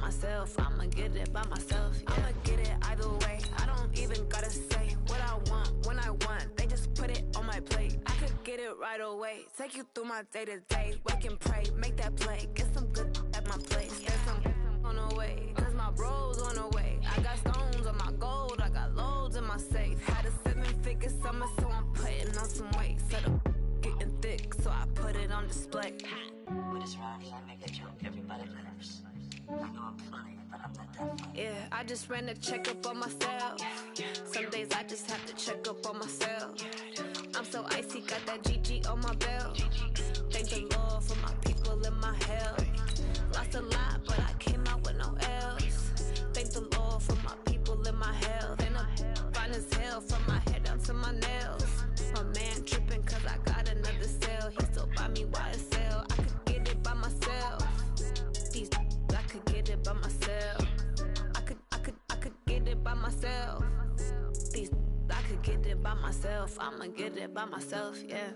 myself. I'ma get it by myself. Yeah. I'ma get it either way. I don't even gotta say what I want when I want. They just put it on my plate. I could get it right away. Take you through my day to day. Wake and pray, make that play. Get some good at my place. There's some on the way, cause my bros on the way. I got stones on my gold. I got loads in my safe. Had a 7-figure summer, so I'm putting on some weight. Set up getting thick, so I put it on display. With this rhymes, I make a joke, everybody laughs. I know I'm funny, but I'm not that funny. Yeah, I just ran a checkup on myself. Some days I just have to check up on myself. I'm so icy, got that GG on my belt. Thank the Lord for my people in my health. Lost a lot, but I came out with no else. Thank the Lord for my people in my health. And I'm fine as hell from my head down to my nails. My man tripping cause I got another sale. He still buy me YSL. I could get it by myself. These I could get it by myself. I could get it by myself. These I could get it by myself. I'ma get it by myself, yeah.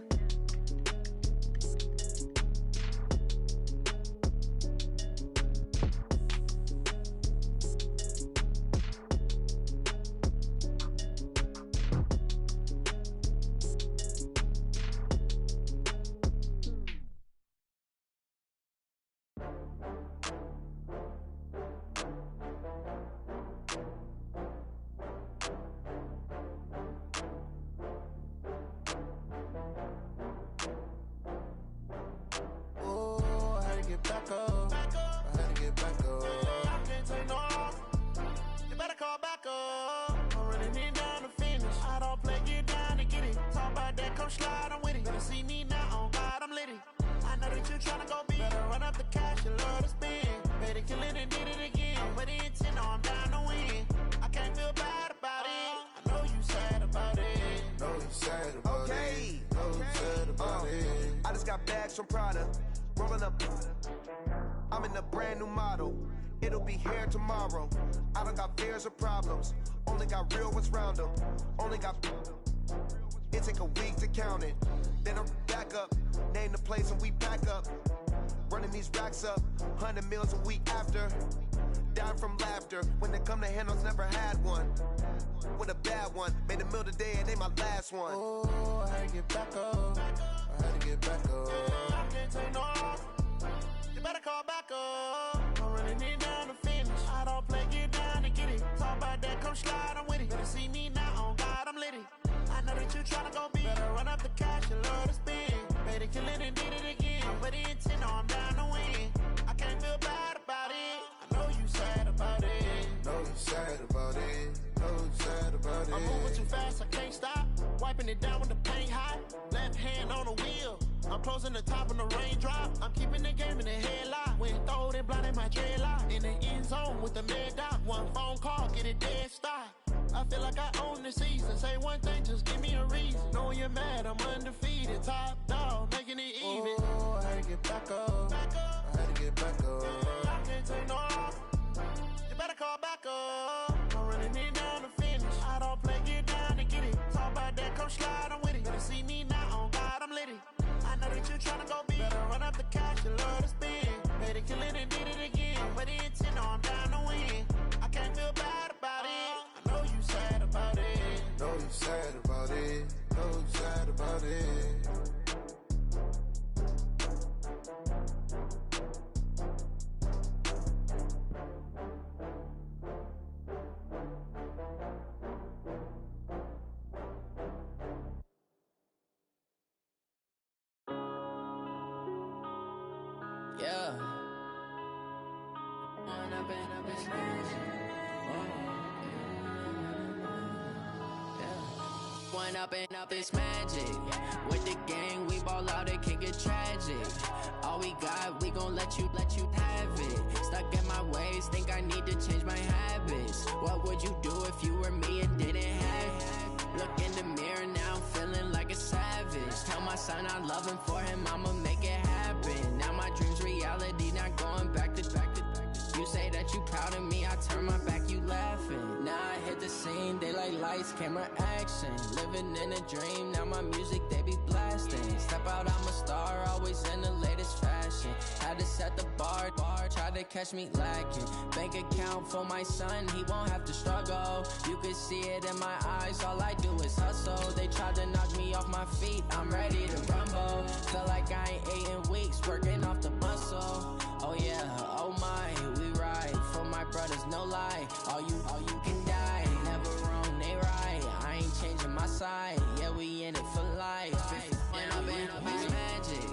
Back up. I had to get back up. I can't take no loss. You better call back up. I'm running it down to finish. I don't play, get down to get it. Talk about that, come slide, I'm with it. Better see me now, on God, I'm litty. I know that you tryna go big. Better run up the cash, you love to spend. Better kill it and did it again. I'm with the intent, no, I'm down to win. I can't feel bad about it. I know you sad about it. Know you sad about it. Know you sad about it. I just got bags from Prada. Rolling up, I'm in a brand new model. It'll be here tomorrow. I don't got fears or problems. Only got real ones round them. Only got. It take a week to count it. Then I'm back up. Name the place and we back up. Running these racks up. 100 meals a week after. Down from laughter. When they come to handles, never had one. With a bad one. Made a meal today and they my last one. Oh, I had to get back up. I had to get back up. I can't take no loss. You better call back up. I'm running it down to finish. I don't play, get down to get it. Talk about that, come slide, I'm with it. Better see me now, on God, I'm litty. I know that you tryna go big. Better run up the cash, you love to spend. Better kill it and did it again. I'm with the intent, no, I'm down to win. I can't feel bad about it. I know you sad about it. Know you sad about it. Know you sad about it. I'm moving too fast, I can't stop. Wiping it down with the paint hot. Left hand on the wheel. I'm closing the top on the raindrop. I'm keeping the game in the headlock. When throwed and blinded my dreadlock. In the end zone with the mad dot. One phone call, get it dead stop. I feel like I own the season. Say one thing, just give me a reason. Knowing you're mad, I'm undefeated. Top dog, making it even. Oh, I had to get back up. I had to get back up. I can't take no loss. You better call back up. I'm running it down to finish. I don't play, get down to get it. Talk about that, come slide, I'm with it. Better see me now, on God, I'm litty. I know that you tryna go big. Better run up the cash, you love to spend. Better kill it and did it again. I'm with the intent, no, I'm down to win. I can't feel bad about it. I know you sad about it. Know you sad about it. Know you sad about it. Yeah. One up and up is magic. With the gang, we ball out, it can get tragic. All we got, we gon' let you have it. Stuck in my ways, think I need to change my habits. What would you do if you were me and didn't have it? Look in the mirror now, I'm feeling like a savage. Tell my son I love him, for him I'ma make it happen. Now my dream's reality, not going back to. You say that you proud of me, I turn my back, you laughing. Now I hit the the scene, they like lights, camera, action. Living in a dream, now my music, they be blasting. Step out, I'm a star, always in the latest fashion. Had to set the bar, try to catch me lacking. Bank account for my son, he won't have to struggle. You can see it in my eyes, all I do is hustle. They tried to knock me off my feet, I'm ready to rumble. Felt like I ain't ate in weeks, working off the muscle. Oh yeah, oh my, we ride for my brothers, no lie. All you can die, never wrong, they right. I ain't changing my side, yeah, we in it for life. When I've been magic,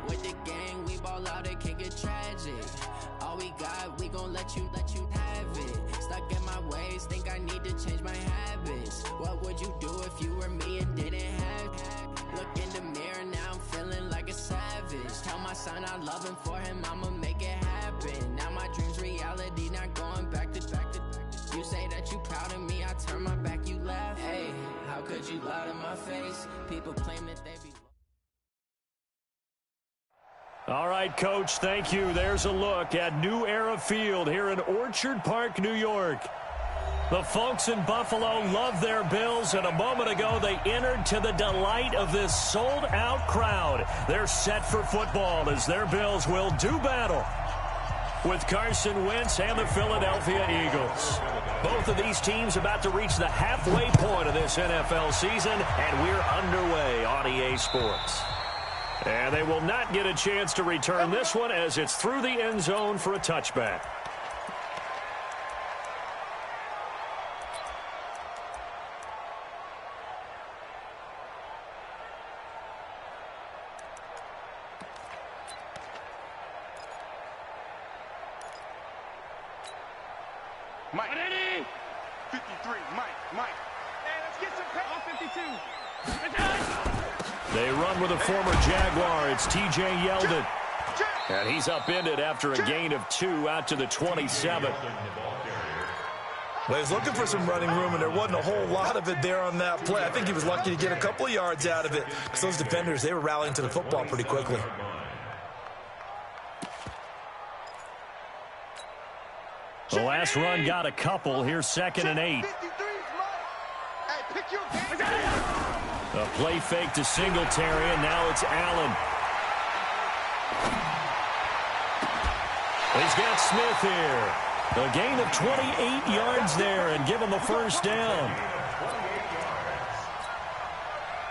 with the gang, we ball out, it can get tragic. All we got, we gon' let you have it. Stuck in my ways, think I need to change my habits. What would you do if you were me and didn't have it? Look in the mirror, now I'm feeling like a savage. Tell my son I love him, for him I'ma make it happen. Now my dream's reality, not going back to. You say that you proud of me, I turn my back, you laugh. Hey, how could you lie to my face? People claim that they be... All right, Coach, thank you. There's a look at New Era Field here in Orchard Park, New York. The folks in Buffalo love their Bills, and a moment ago they entered to the delight of this sold-out crowd. They're set for football as their Bills will do battle with Carson Wentz and the Philadelphia Eagles. Both of these teams about to reach the halfway point of this NFL season, and we're underway on EA Sports. And they will not get a chance to return this one as it's through the end zone for a touchback. Mike. 53, Mike. Hey, let's get some pay. 52. They run with a former Jaguar. It's T.J. Yeldon. And he's upended after a gain of 2 out to the 27. Well, he was looking for some running room, and there wasn't a whole lot of it there on that play. I think he was lucky to get a couple of yards out of it, because those defenders, they were rallying to the football pretty quickly. The last run got a couple. Here's 2nd and 8. A play fake to Singletary, and now it's Allen. He's got Smith here. A gain of 28 yards there and give him a first down.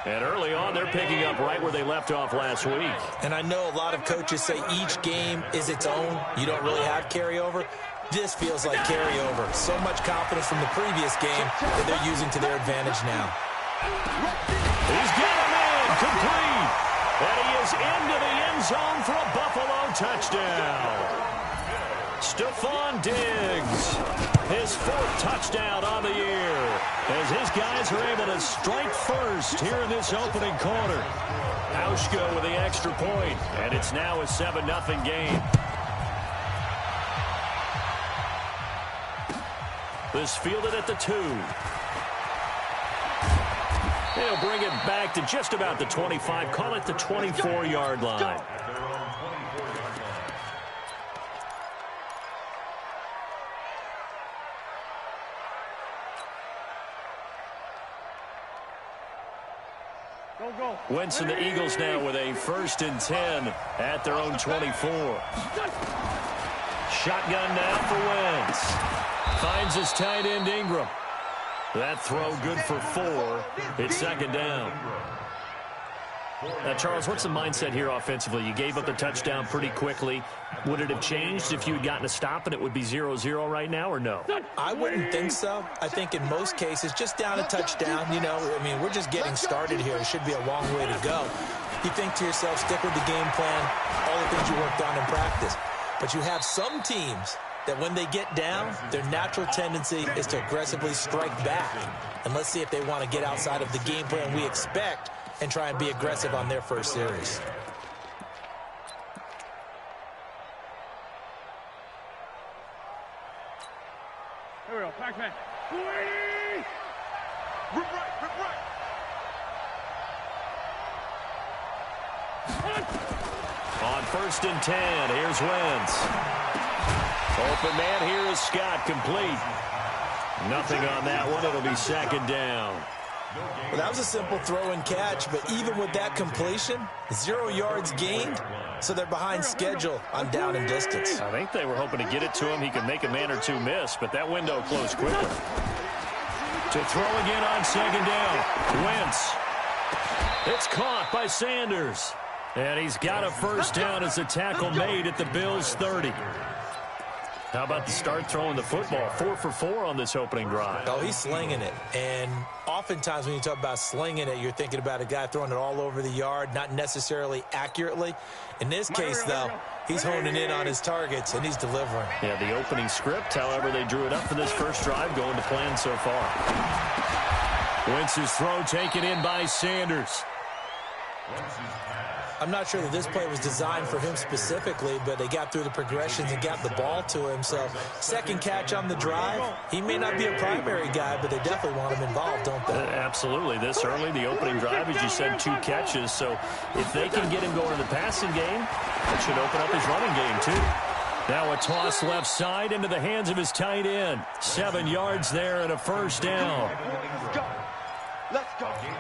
And early on, they're picking up right where they left off last week. And I know a lot of coaches say each game is its own. You don't really have carryover. This feels like carryover. So much confidence from the previous game that they're using to their advantage now. He's got a man complete. And he is into the end zone for a Buffalo touchdown. Stephon Diggs, his 4th touchdown on the year, as his guys are able to strike first here in this opening quarter. Hauschka with the extra point, and it's now a 7-0 game. This fielded at the 2. They'll bring it back to just about the 25, call it the 24-yard line. Wentz and the Eagles now with a 1st and 10 at their own 24. Shotgun now for Wentz. Finds his tight end Ingram. That throw good for 4. It's 2nd down. Now, Charles, what's the mindset here offensively? You gave up the touchdown pretty quickly. Would it have changed if you had gotten a stop and it would be 0-0 right now, or no? I wouldn't think so. I think in most cases, just down a touchdown, you know, I mean, we're just getting started here. It should be a long way to go. You think to yourself, stick with the game plan, all the things you worked on in practice. But you have some teams that when they get down, their natural tendency is to aggressively strike back. And let's see if they want to get outside of the game plan we expect and try and be aggressive on their first series. Here we go, Pac-Man. Rip right. On 1st and 10, here's Wentz. Open man here is Scott, complete. Nothing on that one. It'll be second down. Well, that was a simple throw and catch, but even with that completion, 0 yards gained, so they're behind schedule on down and distance. I think they were hoping to get it to him. He could make a man or two miss, but that window closed quickly. To throw again on second down. Wentz. It's caught by Sanders. And he's got a first down as a tackle made at the Bills' 30. How about the start throwing the football? 4 for 4 on this opening drive. Oh, he's slinging it. And oftentimes when you talk about slinging it, you're thinking about a guy throwing it all over the yard, not necessarily accurately. In this case, though, he's honing in on his targets, and he's delivering. Yeah, the opening script, however, they drew it up for this first drive, going to plan so far. Wentz's throw taken in by Sanders. I'm not sure that this play was designed for him specifically, but they got through the progressions and got the ball to him. So second catch on the drive. He may not be a primary guy, but they definitely want him involved, don't they? Absolutely. This early, the opening drive, as you said, 2 catches. So if they can get him going in the passing game, that should open up his running game too. Now a toss left side into the hands of his tight end. 7 yards there and a first down.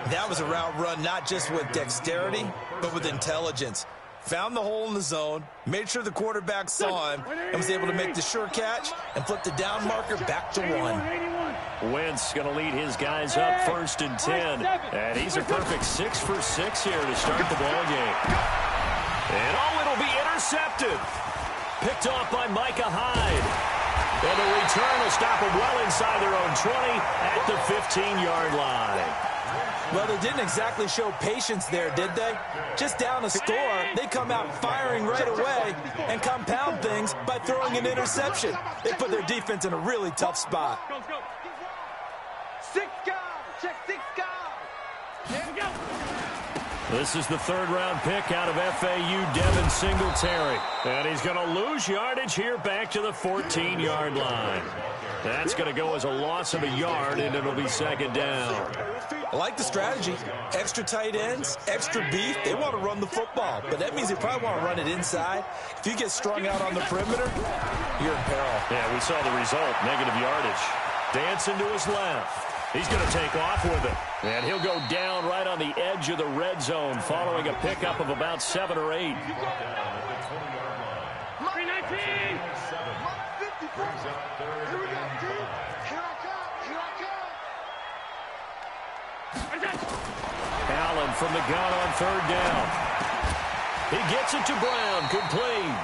That was a route run not just with dexterity, but with intelligence. Found the hole in the zone, made sure the quarterback saw him, and was able to make the sure catch and flip the down marker back to 1. Wentz going to lead his guys up 1st and 10. And he's a perfect 6 for 6 here to start the ball game. And it'll be intercepted. Picked off by Micah Hyde. And the return will stop them well inside their own 20 at the 15-yard line. Well, they didn't exactly show patience there, did they? Just down a score, they come out firing right away and compound things by throwing an interception. They put their defense in a really tough spot. 6 guys. Check 6 guys. Here we go. This is the 3rd-round pick out of FAU, Devin Singletary. And he's going to lose yardage here back to the 14-yard line. That's going to go as a loss of a yard, and it'll be second down. I like the strategy. Extra tight ends, extra beef. They want to run the football, but that means they probably want to run it inside. If you get strung out on the perimeter, you're in peril. Yeah, we saw the result, negative yardage. Dancing to his left. He's going to take off with it. And he'll go down right on the edge of the red zone following a pickup of about 7 or 8. 319. Allen from the gun on 3rd down. He gets it to Brown, complete.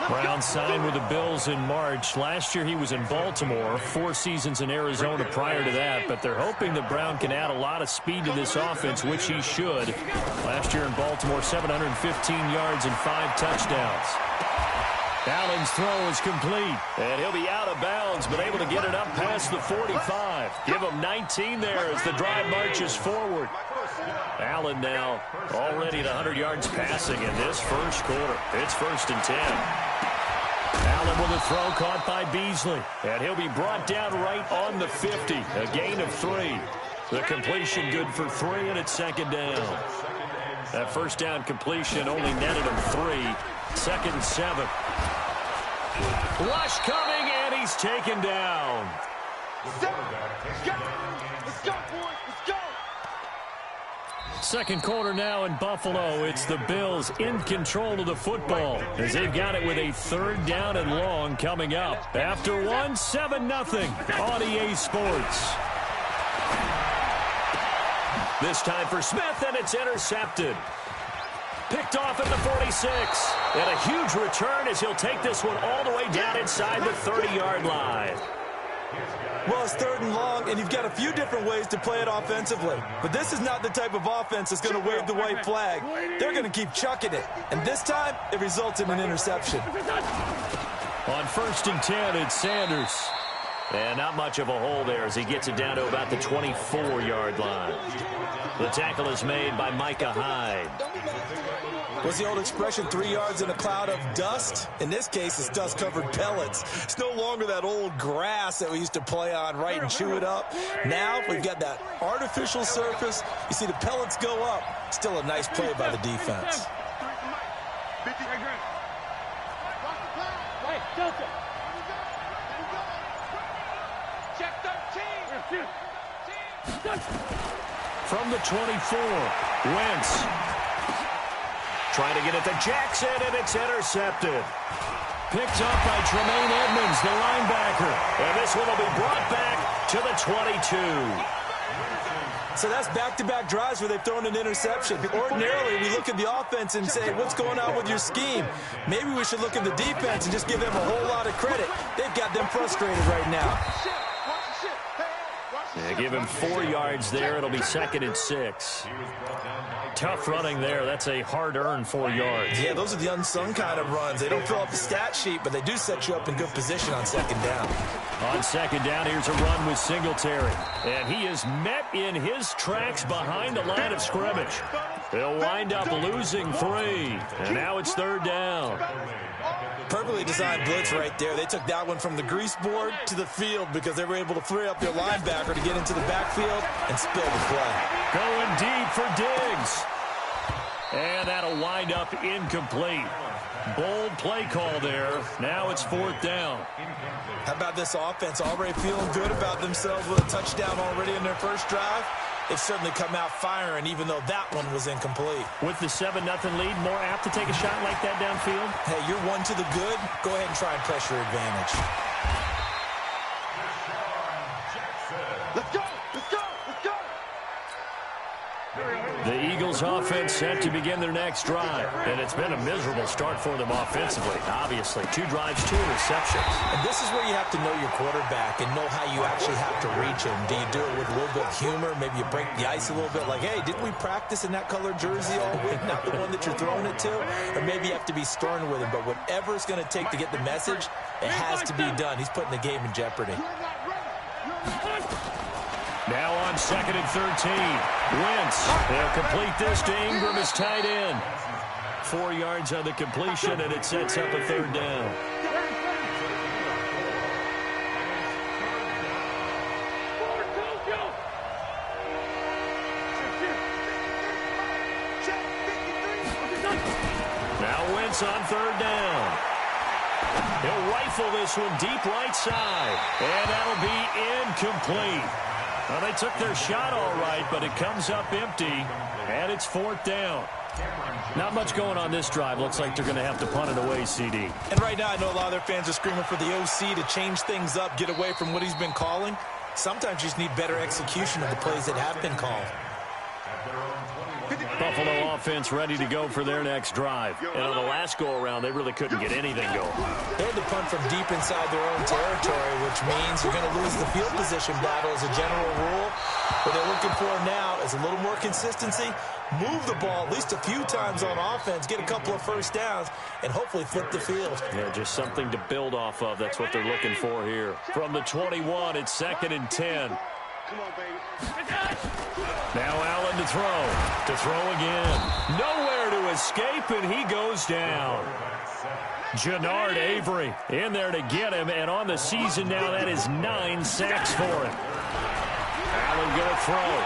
Brown signed with the Bills in March. Last year he was in Baltimore, 4 seasons in Arizona prior to that, but they're hoping that Brown can add a lot of speed to this offense, which he should. Last year in Baltimore, 715 yards and 5 touchdowns. Allen's throw is complete, and he'll be out of bounds, but able to get it up past the 45. Give him 19 there as the drive marches forward. Allen now already at 100 yards passing in this first quarter. It's 1st and 10. Allen with a throw caught by Beasley, and he'll be brought down right on the 50. A gain of 3. The completion good for 3, and it's second down. That first down completion only netted him 3. 2nd and 7. Rush coming, and he's taken down. Let's go, boys. Let's go. Second quarter now in Buffalo. It's the Bills in control of the football as they've got it with a 3rd down and long coming up. After 1, 7-0 on EA Sports. This time for Smith, and it's intercepted. Picked off at the 46. And a huge return as he'll take this one all the way down inside the 30-yard line. Well, it's 3rd and long, and you've got a few different ways to play it offensively. But this is not the type of offense that's going to wave the white flag. They're going to keep chucking it. And this time, it results in an interception. On 1st and 10, it's Sanders. And not much of a hole there as he gets it down to about the 24-yard line. The tackle is made by Micah Hyde. What's the old expression, 3 yards in a cloud of dust? In this case, it's dust-covered pellets. It's no longer that old grass that we used to play on, right, and chew it up. Now we've got that artificial surface. You see the pellets go up. Still a nice play by the defense. From the 24, Wentz. Trying to get it to Jackson, and it's intercepted. Picked up by Tremaine Edmonds, the linebacker. And this one will be brought back to the 22. So that's back-to-back drives where they've thrown an interception. Ordinarily, we look at the offense and say, what's going on with your scheme? Maybe we should look at the defense and just give them a whole lot of credit. They've got them frustrated right now. Yeah, give him 4 yards there. It'll be 2nd and 6. Tough running there. That's a hard-earned 4 yards. Yeah, those are the unsung kind of runs. They don't fill up the stat sheet, but they do set you up in good position on 2nd down. On 2nd down, here's a run with Singletary. And he is met in his tracks behind the line of scrimmage. They'll wind up losing 3. And now it's 3rd down. Perfectly designed blitz right there. They took that one from the grease board to the field because they were able to free up their linebacker to get into the backfield and spill the play. Going deep for Diggs. And that'll wind up incomplete. Bold play call there. Now it's 4th down. How about this offense already feeling good about themselves with a touchdown already in their first drive? They've certainly come out firing, even though that one was incomplete. With the 7-0 lead, more apt to take a shot like that downfield? Hey, you're one to the good. Go ahead and try and press your advantage. Let's go! Let's go! Let's go! The Eagles offense set to begin their next drive. And it's been a miserable start for them offensively. Obviously, 2 drives, 2 interceptions. And this is where you have to know your quarterback and know how you actually have to reach him. Do you do it with a little bit of humor? Maybe you break the ice a little bit like, hey, didn't we practice in that colored jersey all week? Not the one that you're throwing it to? Or maybe you have to be stern with him. But whatever it's going to take to get the message, it has to be done. He's putting the game in jeopardy. Now on 2nd and 13. Wentz. They'll complete this to Ingram as tight end. 4 yards on the completion, and it sets up a 3rd down. Now Wentz on 3rd down. He'll rifle this one deep right side, and that'll be incomplete. Well, they took their shot all right, but it comes up empty, and it's 4th down. Not much going on this drive. Looks like they're going to have to punt it away, CD. And right now, I know a lot of their fans are screaming for the OC to change things up, get away from what he's been calling. Sometimes you just need better execution of the plays that have been called. Buffalo offense ready to go for their next drive. And on the last go-around, they really couldn't get anything going. They had to punt from deep inside their own territory, which means you're going to lose the field position battle as a general rule. What they're looking for now is a little more consistency, move the ball at least a few times on offense, get a couple of first downs, and hopefully flip the field. Yeah, just something to build off of. That's what they're looking for here. From the 21, it's 2nd and 10. Come on, baby. Now Allen to throw again. Nowhere to escape, and he goes down. Jannard Avery in there to get him, and on the season now, that is 9 sacks for him. Allen going to throw.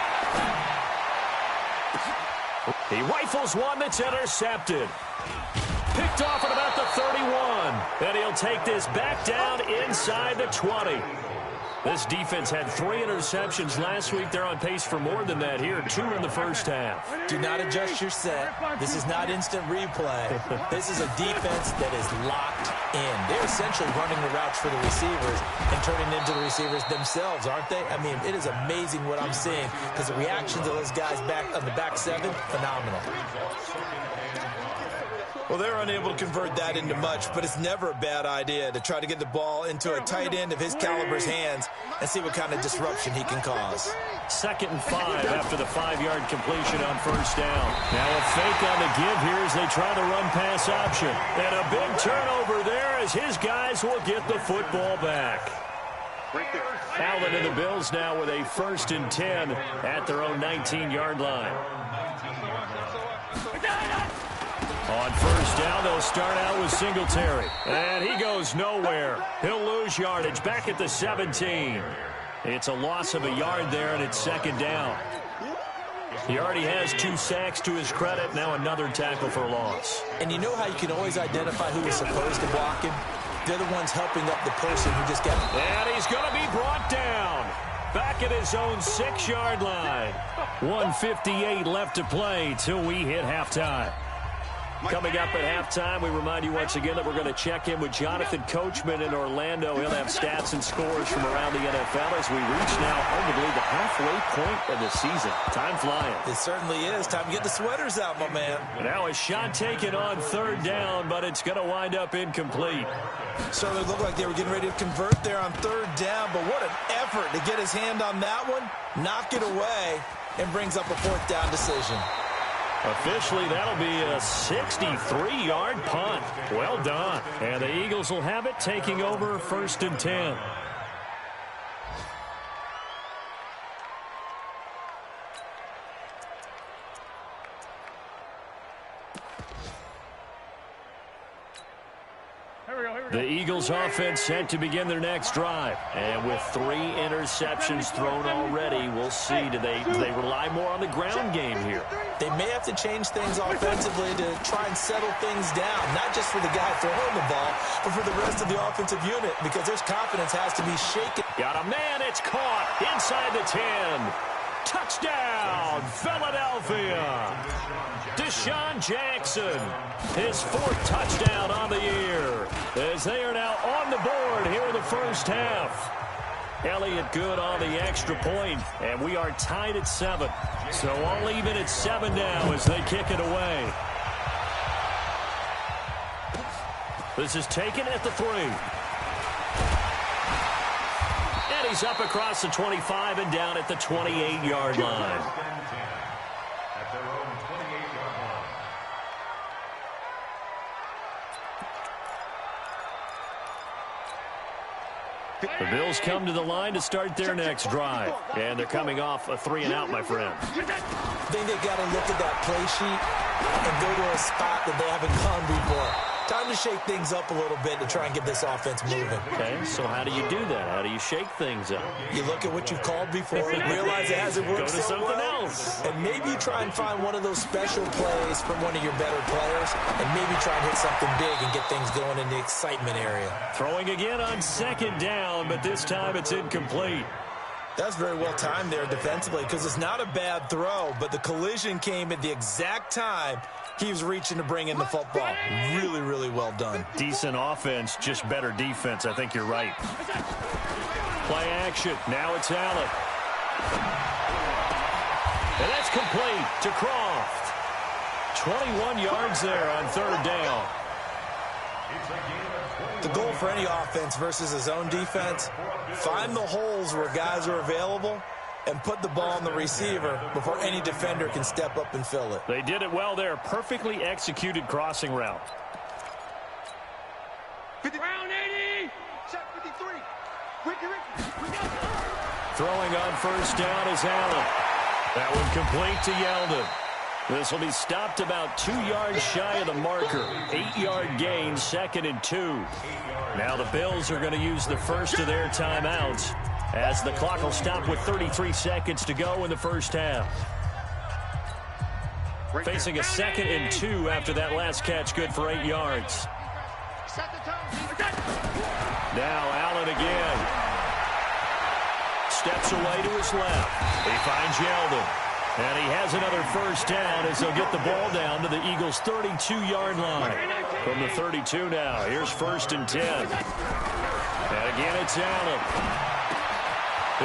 He rifles one that's intercepted. Picked off at about the 31, and he'll take this back down inside the 20. This defense had 3 interceptions last week. They're on pace for more than that here. 2 in the first half. Do not adjust your set. This is not instant replay. This is a defense that is locked in. They're essentially running the routes for the receivers and turning into the receivers themselves, aren't they? I mean, it is amazing what I'm seeing because the reactions of those guys back on the back 7, phenomenal. Well, they're unable to convert that into much, but it's never a bad idea to try to get the ball into a tight end of his caliber's hands and see what kind of disruption he can cause. 2nd and 5 after the 5-yard completion on first down. Now a fake on the give here as they try the run-pass option. And a big turnover there as his guys will get the football back. Allen and the Bills now with a 1st and 10 at their own 19-yard line. On first down, they'll start out with Singletary. And he goes nowhere. He'll lose yardage back at the 17. It's a loss of a yard there, and it's 2nd down. He already has 2 sacks to his credit. Now another tackle for loss. And you know how you can always identify who is supposed to block him? They're the ones helping up the person who just got... And he's going to be brought down. back at his own 6-yard line. 1:58 left to play till we hit halftime. Coming up at halftime, we remind you once again that we're going to check in with Jonathan Coachman in Orlando. He'll have stats and scores from around the NFL as we reach now, arguably, the halfway point of the season. Time flying. It certainly is. Time to get the sweaters out, my man. Now a shot taken on 3rd down, but it's going to wind up incomplete. Certainly looked like they were getting ready to convert there on 3rd down, but what an effort to get his hand on that one, knock it away, and brings up a 4th down decision. Officially, that'll be a 63-yard punt. Well done. And the Eagles will have it, taking over 1st and 10. The Eagles offense set to begin their next drive. And with 3 interceptions thrown already, we'll see. Do they rely more on the ground game here? They may have to change things offensively to try and settle things down, not just for the guy throwing the ball, but for the rest of the offensive unit, because their confidence has to be shaken. Got a man, it's caught inside the 10. Touchdown, Philadelphia. Deshaun Jackson, his 4th touchdown on the year, as they are now on the board here in the first half. Elliott good on the extra point, and we are tied at 7. So all even at 7 now as they kick it away. This is taken at the 3. And he's up across the 25 and down at the 28-yard line. The Bills come to the line to start their next drive. And they're coming off a 3-and-out, my friend. I think they've got to look at that play sheet and go to a spot that they haven't gone before. Time to shake things up a little bit to try and get this offense moving. Okay, so how do you do that? How do you shake things up? You look at what you've called before, realize it hasn't worked so something well, else. And maybe you try and find one of those special plays from one of your better players, and maybe try and hit something big and get things going in the excitement area. Throwing again on 2nd down, but this time it's incomplete. That's very well timed there defensively, because it's not a bad throw, but the collision came at the exact time he was reaching to bring in the football. Really, really well done. Decent offense, just better defense. I think you're right. Play action. Now it's Allen. And that's complete to Croft. 21 yards there on 3rd down. The goal for any offense versus his own defense, find the holes where guys are available and put the ball on the receiver before any defender can step up and fill it. They did it well there. Perfectly executed crossing route. Round 80. Set 53. Throwing on 1st down is Allen. That one complete to Yeldon. This will be stopped about 2 yards shy of the marker. 8-yard gain, 2nd and 2. Now the Bills are going to use the first of their timeouts, as the clock will stop with 33 seconds to go in the first half. Facing a 2nd and 2 after that last catch, good for 8 yards. Now Allen again. Steps away to his left. He finds Yeldon. And he has another first down as they'll get the ball down to the Eagles' 32-yard line. From the 32 now, here's 1st and 10. And again, it's Allen.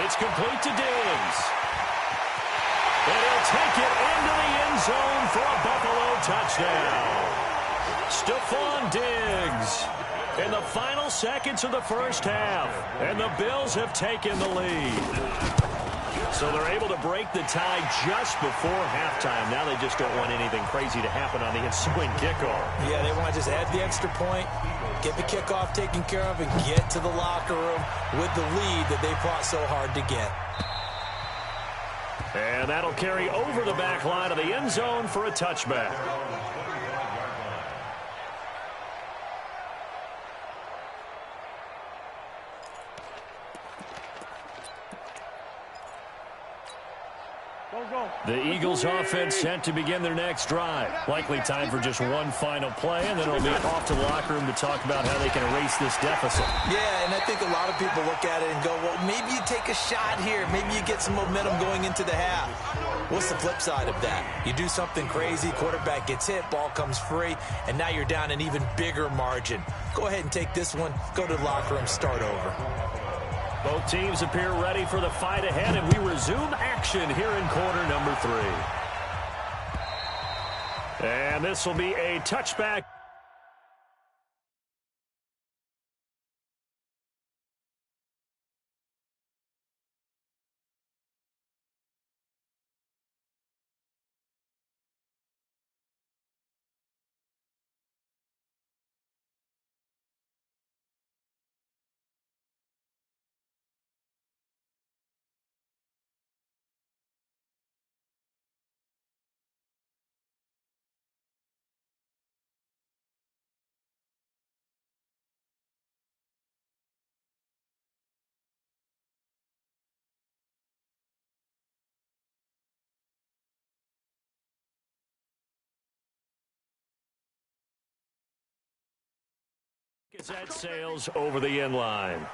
It's complete to Diggs. And he'll take it into the end zone for a Buffalo touchdown. Stephon Diggs in the final seconds of the first half. And the Bills have taken the lead. So they're able to break the tie just before halftime. Now they just don't want anything crazy to happen on the ensuing kickoff. Yeah, they want to just add the extra point, get the kickoff taken care of, and get to the locker room with the lead that they fought so hard to get. And that'll carry over the back line of the end zone for a touchback. The Eagles offense set to begin their next drive. Likely time for just one final play, and then it'll be off to the locker room to talk about how they can erase this deficit. Yeah, and I think a lot of people look at it and go, well, maybe you take a shot here. Maybe you get some momentum going into the half. What's the flip side of that? You do something crazy, quarterback gets hit, ball comes free, and now you're down an even bigger margin. Go ahead and take this one, go to the locker room, start over. Both teams appear ready for the fight ahead, and we resume action here in quarter number 3. And this will be a touchback. That sails over the end line.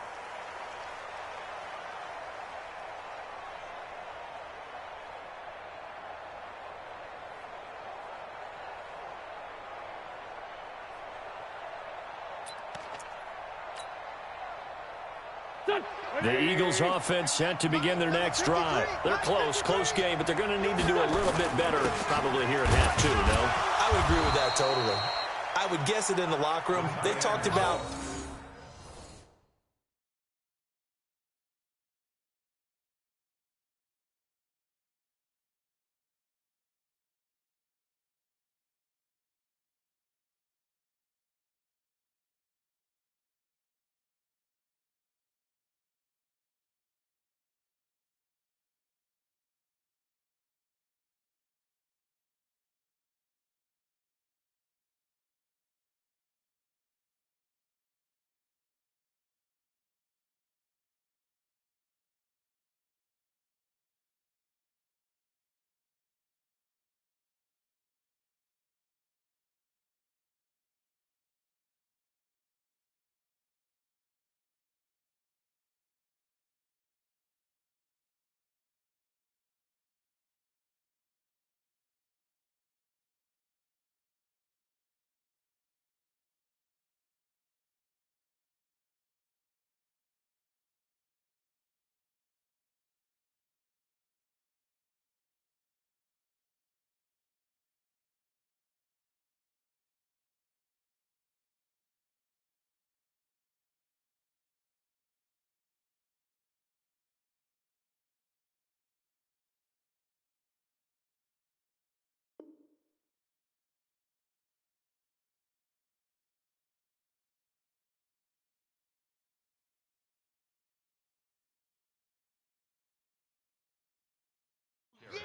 The Eagles offense set to begin their next drive. They're close game, but they're going to need to do a little bit better probably here at half 2, no? I would agree with that totally. I would guess it in the locker room. They talked about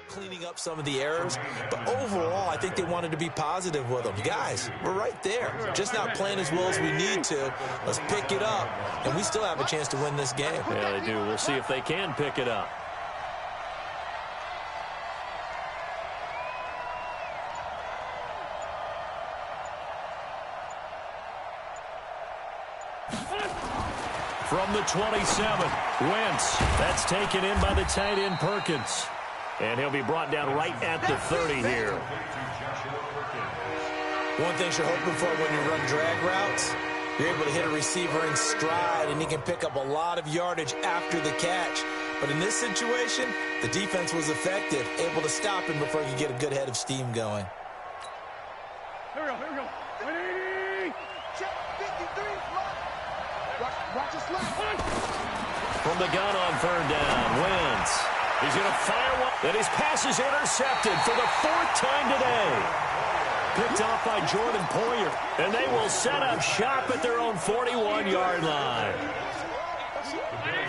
cleaning up some of the errors, but overall, I think they wanted to be positive with them. Guys, we're right there. Just not playing as well as we need to. Let's pick it up, and we still have a chance to win this game. Yeah, they do. We'll see if they can pick it up. From the 27, Wentz. That's taken in by the tight end Perkins. And he'll be brought down right at the 30 here. One thing you're hoping for when you run drag routes, you're able to hit a receiver in stride, and he can pick up a lot of yardage after the catch. But in this situation, the defense was effective, able to stop him before he could get a good head of steam going. Here we go. Ready? Check 53. Watch his left. From the gun on 3rd down, Wentz. He's going to fire one. And his pass is intercepted for the 4th time today. Picked off by Jordan Poyer. And they will set up shop at their own 41-yard line.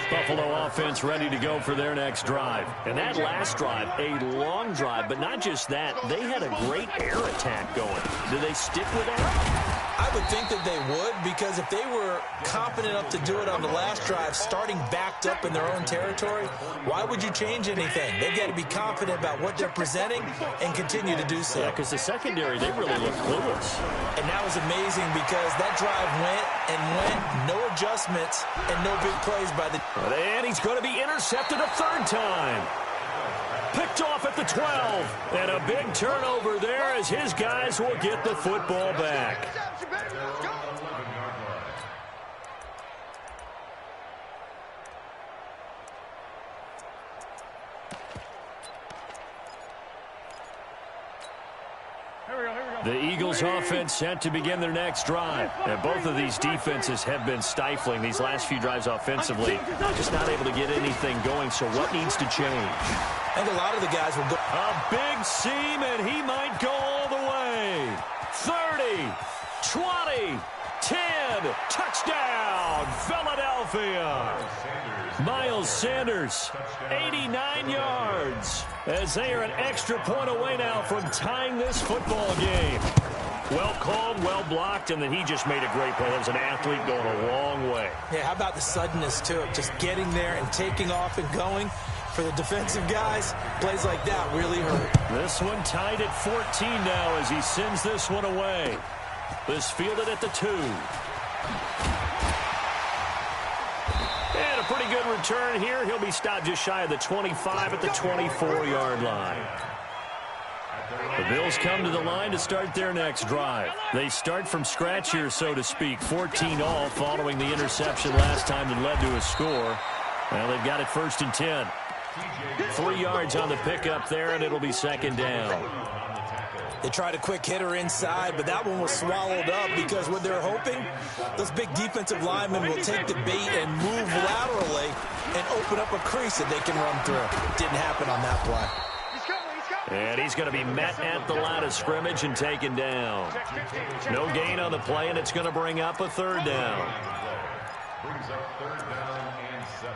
Buffalo offense ready to go for their next drive. And that last drive, a long drive, but not just that. They had a great air attack going. Do they stick with that? I would think that they would, because if they were confident enough to do it on the last drive, starting backed up in their own territory, why would you change anything? They've got to be confident about what they're presenting and continue to do so. Yeah, because the secondary, they really looked clueless. And that was amazing because that drive went and went, no adjustments and no big plays by the... And he's going to be intercepted a third time. Picked off at the 12. And a big turnover there as his guys will get the football back. The Eagles offense set to begin their next drive. And both of these defenses have been stifling these last few drives offensively. Just not able to get anything going. So what needs to change? I think a lot of the guys will go. A big seam, and he might go all the way. 30, 20, 10, touchdown, Philadelphia. Miles Sanders, 89 yards, as they are an extra point away now from tying this football game. Well called, well blocked, and then he just made a great play. That was an athlete going a long way. Yeah, how about the suddenness to it? Just getting there and taking off and going. For the defensive guys, plays like that really hurt. This one tied at 14 now as he sends this one away. This fielded at the 2. And a pretty good return here. He'll be stopped just shy of the 25 at the 24-yard line. The Bills come to the line to start their next drive. They start from scratch here, so to speak. 14 all following the interception last time that led to a score. Well, they've got it 1st and 10. 3 yards on the pickup there, and it'll be 2nd down. They tried a quick hitter inside, but that one was swallowed up because what they're hoping, those big defensive linemen will take the bait and move laterally and open up a crease that they can run through. Didn't happen on that play. And he's going to be met at the line of scrimmage and taken down. No gain on the play, and it's going to bring up a 3rd down. Brings up 3rd down and 7.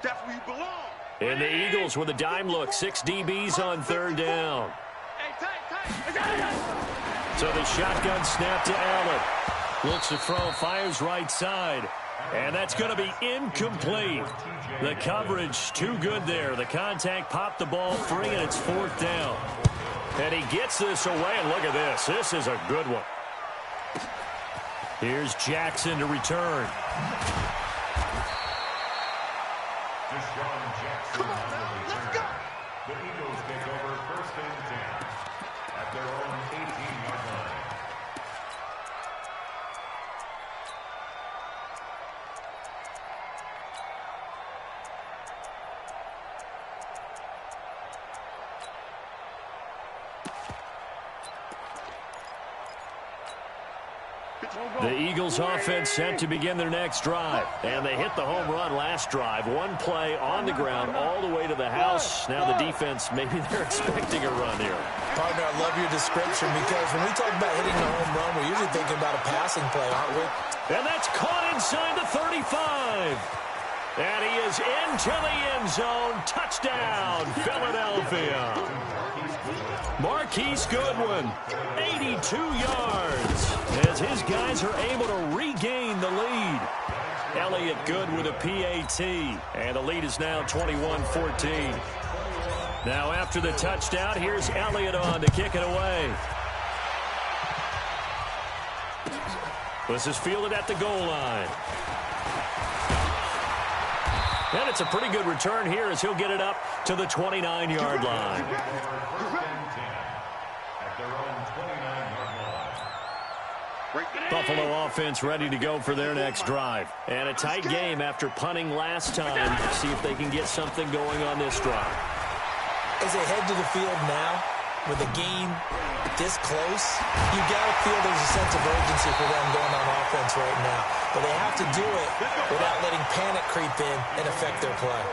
That's where you belong. And the Eagles with a dime look. 6 DBs on 3rd down. So the shotgun snap to Allen. Looks to throw, fires right side. And that's going to be incomplete. The coverage too good there. The contact popped the ball free, and it's 4th down. And he gets this away, and look at this. This is a good one. Here's Jackson to return. Come on, now, let's go. The Eagles take over 1st and 10 at their own 18-yard line. The Eagles offense set to begin their next drive. And they hit the home run last drive. One play on the ground all the way to the house. Now the defense, maybe they're expecting a run here. Partner, I love your description because when we talk about hitting the home run, we're usually thinking about a passing play, aren't we? And that's caught inside the 35. And he is into the end zone. Touchdown, Philadelphia. Marquise Goodwin, 82 yards, as his guys are able to regain the lead. Elliott Good with a PAT, and the lead is now 21-14. Now after the touchdown, here's Elliott on to kick it away. This is fielded at the goal line. And it's a pretty good return here as he'll get it up to the 29-yard line. Buffalo offense ready to go for their next drive. And a tight game after punting last time. See if they can get something going on this drive. As they head to the field now, with the game this close, you got to feel there's a sense of urgency for them going on offense right now. But they have to do it without letting panic creep in and affect their play.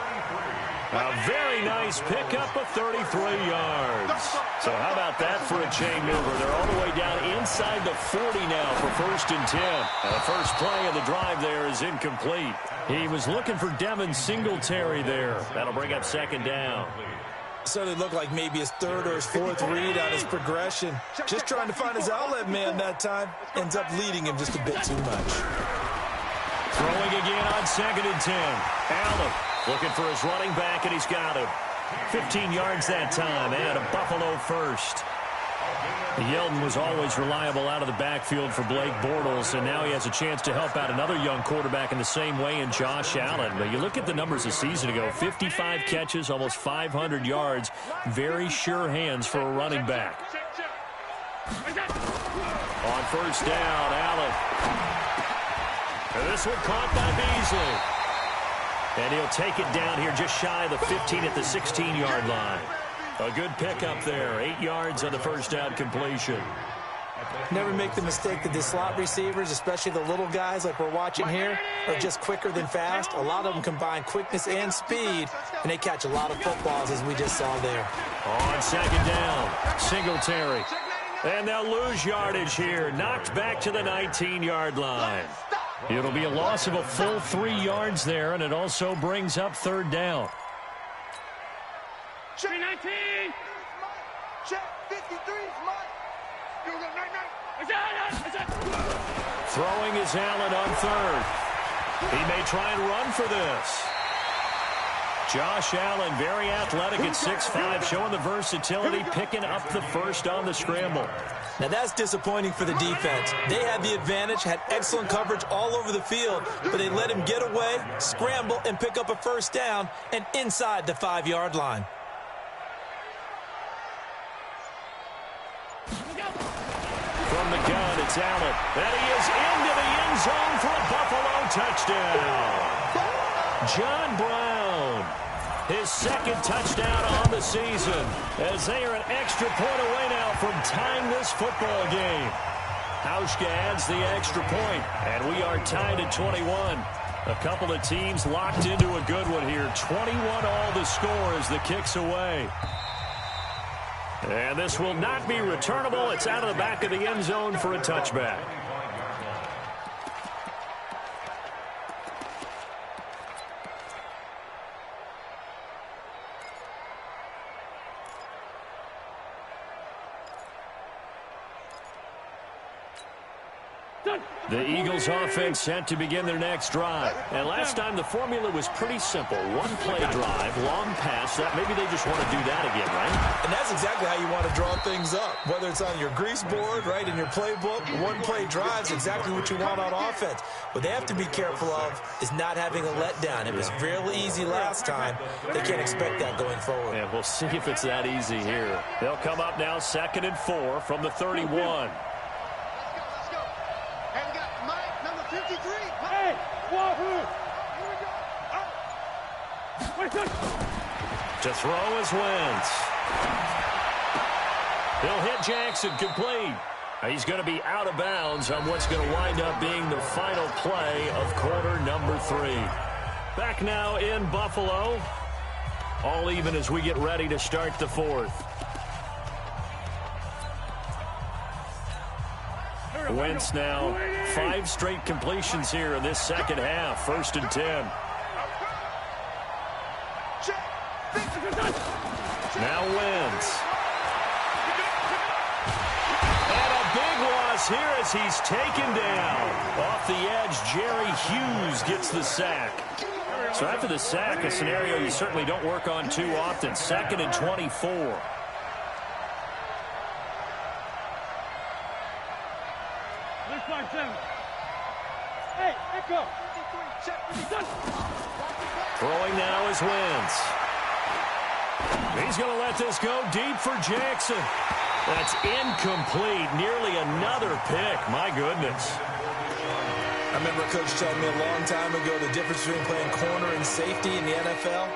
A very nice pickup of 33 yards. So how about that for a chain mover? They're all the way down inside the 40 now for 1st and 10. And the first play of the drive there is incomplete. He was looking for Devin Singletary there. That'll bring up 2nd down. Certainly looked like maybe his third or his fourth read on his progression. Just trying to find his outlet man that time. Ends up leading him just a bit too much. Throwing again on 2nd and 10. Allen looking for his running back, and he's got him. 15 yards that time, and a Buffalo first. Yeldon was always reliable out of the backfield for Blake Bortles, and now he has a chance to help out another young quarterback in the same way in Josh Allen. But you look at the numbers a season ago, 55 catches, almost 500 yards. Very sure hands for a running back. On first down, Allen. And this one caught by Beasley. And he'll take it down here just shy of the 15 at the 16-yard line. A good pickup there. 8 yards on the first down completion. Never make the mistake that the slot receivers, especially the little guys like we're watching here, are just quicker than fast. A lot of them combine quickness and speed, and they catch a lot of footballs, as we just saw there. On 2nd down, Singletary. And they'll lose yardage here. Knocked back to the 19-yard line. It'll be a loss of a full 3 yards there, and it also brings up 3rd down. Check 19. Check 53. Throwing is Allen on 3rd. He may try and run for this. Josh Allen, very athletic at 6'5", showing the versatility, picking up the first on the scramble. Now that's disappointing for the defense. They had the advantage, had excellent coverage all over the field, but they let him get away, scramble, and pick up a first down, and inside the 5-yard line. From the gun, it's Allen. And he is into the end zone for a Buffalo touchdown. John Brown, his 2nd touchdown on the season, as they are an extra point away now from tying this football game. Hauschka adds the extra point, and we are tied at 21. A couple of teams locked into a good one here. 21 all the score as the kick's away. And this will not be returnable. It's out of the back of the end zone for a touchback. The Eagles offense set to begin their next drive. And last time the formula was pretty simple. One play drive, long pass. That maybe they just want to do that again, right? And that's exactly how you want to draw things up. Whether it's on your grease board, right, in your playbook, one play drive is exactly what you want on offense. What they have to be careful of is not having a letdown. It was fairly easy last time. They can't expect that going forward. And we'll see if it's that easy here. They'll come up now 2nd and 4 from the 31. To throw is Wentz. He'll hit Jackson, complete. He's going to be out of bounds on what's going to wind up being the final play of quarter number 3. Back now in Buffalo. All even as we get ready to start the 4th. Wentz now 5 straight completions here in this second half. 1st and 10. Now Wentz. And a big loss here as he's taken down. Off the edge, Jerry Hughes gets the sack. So after the sack, a scenario you certainly don't work on too often. 2nd and 24. Throwing now is Wentz. He's going to let this go deep for Jackson. That's incomplete. Nearly another pick. My goodness. I remember a coach telling me a long time ago the difference between playing corner and safety in the NFL.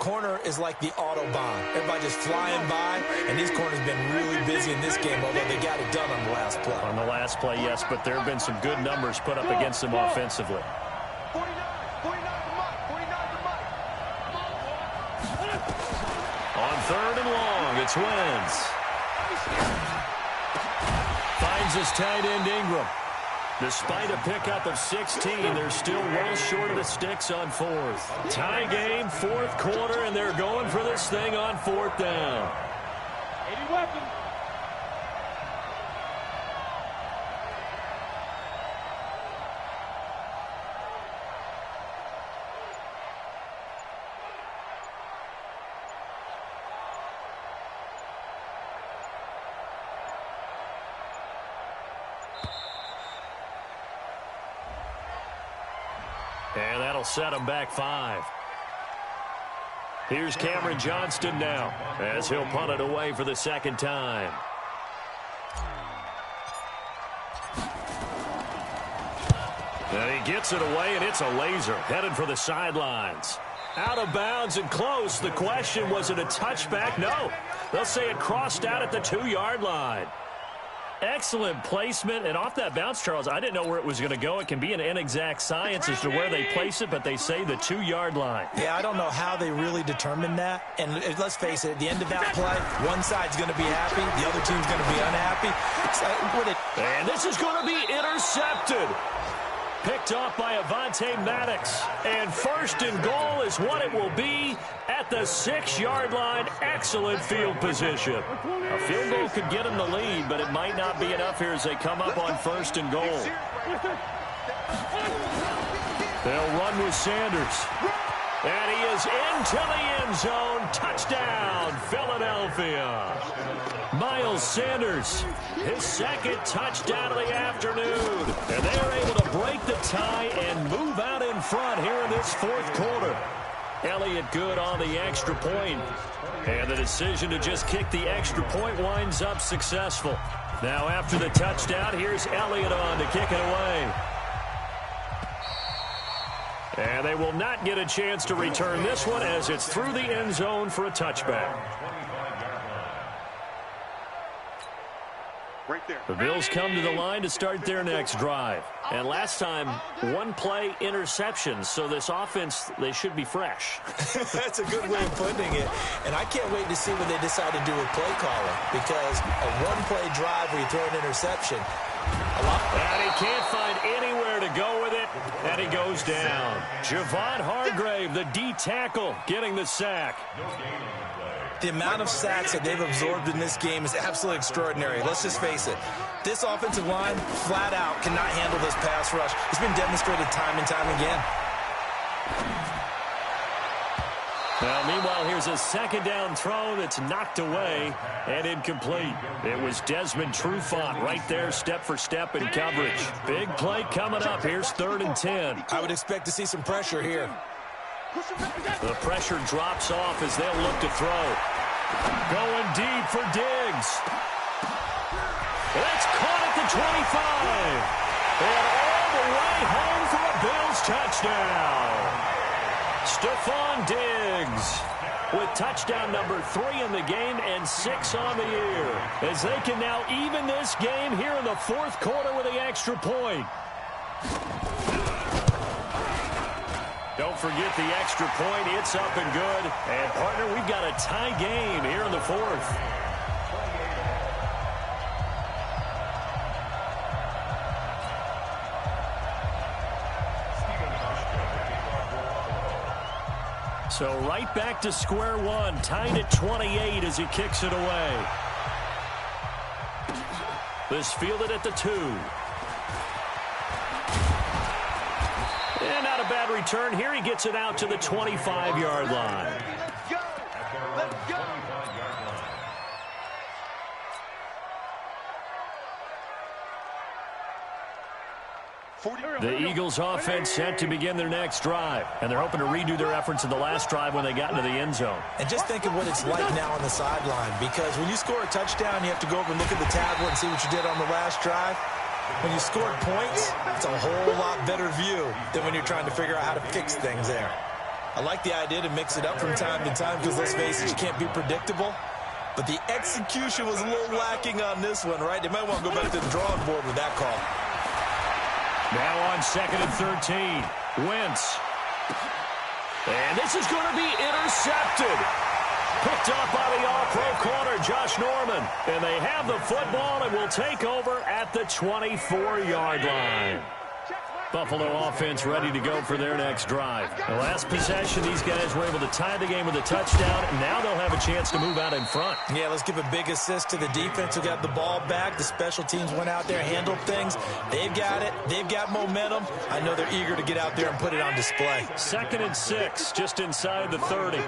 Corner is like the Autobahn. Everybody just flying by, and these corners have been really busy in this game, although they got it done on the last play. On the last play, yes, but there have been some good numbers put up against them offensively. On 3rd and long, it's Wentz. Finds his tight end Ingram. Despite a pickup of 16, they're still well short of the sticks on fourth. Tie game, fourth quarter, and they're going for this thing on fourth down. 80 weapons. And that'll set them back 5. Here's Cameron Johnston now as he'll punt it away for the second time. And he gets it away, and it's a laser headed for the sidelines. Out of bounds and close. The question, was it a touchback? No. They'll say it crossed out at the 2-yard line. Excellent placement, and off that bounce, Charles, I didn't know where it was going to go. It can be an inexact science as to where they place it, but they say the 2-yard line. Yeah, I don't know how they really determined that. And let's face it, at the end of that play, one side's going to be happy, the other team's going to be unhappy. And this is going to be intercepted. Picked off by Avonte Maddox. And first and goal is what it will be at the 6-yard line. Excellent field position. A field goal could get them the lead, but it might not be enough here as they come up on first and goal. They'll run with Sanders. And he is into the end zone. Touchdown, Philadelphia. Miles Sanders, his second touchdown of the afternoon. And they're able to break the tie and move out in front here in this fourth quarter. Elliott good on the extra point. And the decision to just kick the extra point winds up successful. Now after the touchdown, here's Elliott on to kick it away. And they will not get a chance to return this one as it's through the end zone for a touchback. Right there. The Bills come to the line to start their next drive. And last time, one-play interceptions. So this offense, they should be fresh. That's a good way of putting it. And I can't wait to see what they decide to do with play calling. Because a one-play drive where you throw an interception, and he can't find anywhere to go with it. And he goes down. Javon Hargrave, the D tackle, getting the sack. The amount of sacks that they've absorbed in this game is absolutely extraordinary. Let's just face it. This offensive line, flat out, cannot handle this pass rush. It's been demonstrated time and time again. Now, meanwhile, here's a second down throw that's knocked away and incomplete. It was Desmond Trufant right there, step for step in coverage. Big play coming up. Here's 3rd and 10. I would expect to see some pressure here. The pressure drops off as they'll look to throw. Going deep for Diggs. It's caught at the 25. And all the way home for a Bills touchdown. Stephon Diggs with touchdown number 3 in the game and 6 on the year. As they can now even this game here in the fourth quarter with the extra point. Don't forget the extra point. It's up and good. And, partner, we've got a tie game here in the fourth. So right back to square one. Tied at 28 as he kicks it away. This fielded at the 2. And not a bad return here. He gets it out to the 25-yard line. Let's go! Let's go! The Eagles offense set to begin their next drive. And they're hoping to redo their efforts in the last drive when they got into the end zone. And just think of what it's like now on the sideline. Because when you score a touchdown, you have to go over and look at the tablet and see what you did on the last drive. When you scored points, it's a whole lot better view than when you're trying to figure out how to fix things there. I like the idea to mix it up from time to time because, let's face it, you can't be predictable. But the execution was a little lacking on this one, right? They might want to go back to the drawing board with that call. Now on 2nd and 13. Wentz. And this is going to be intercepted. Picked up by the all-pro corner, Josh Norman. And they have the football and will take over at the 24-yard line. Buffalo offense ready to go for their next drive. The last possession, these guys were able to tie the game with a touchdown, and now they'll have a chance to move out in front. Yeah, let's give a big assist to the defense who got the ball back. The special teams went out there, handled things. They've got it. They've got momentum. I know they're eager to get out there and put it on display. 2nd and 6, just inside the 30.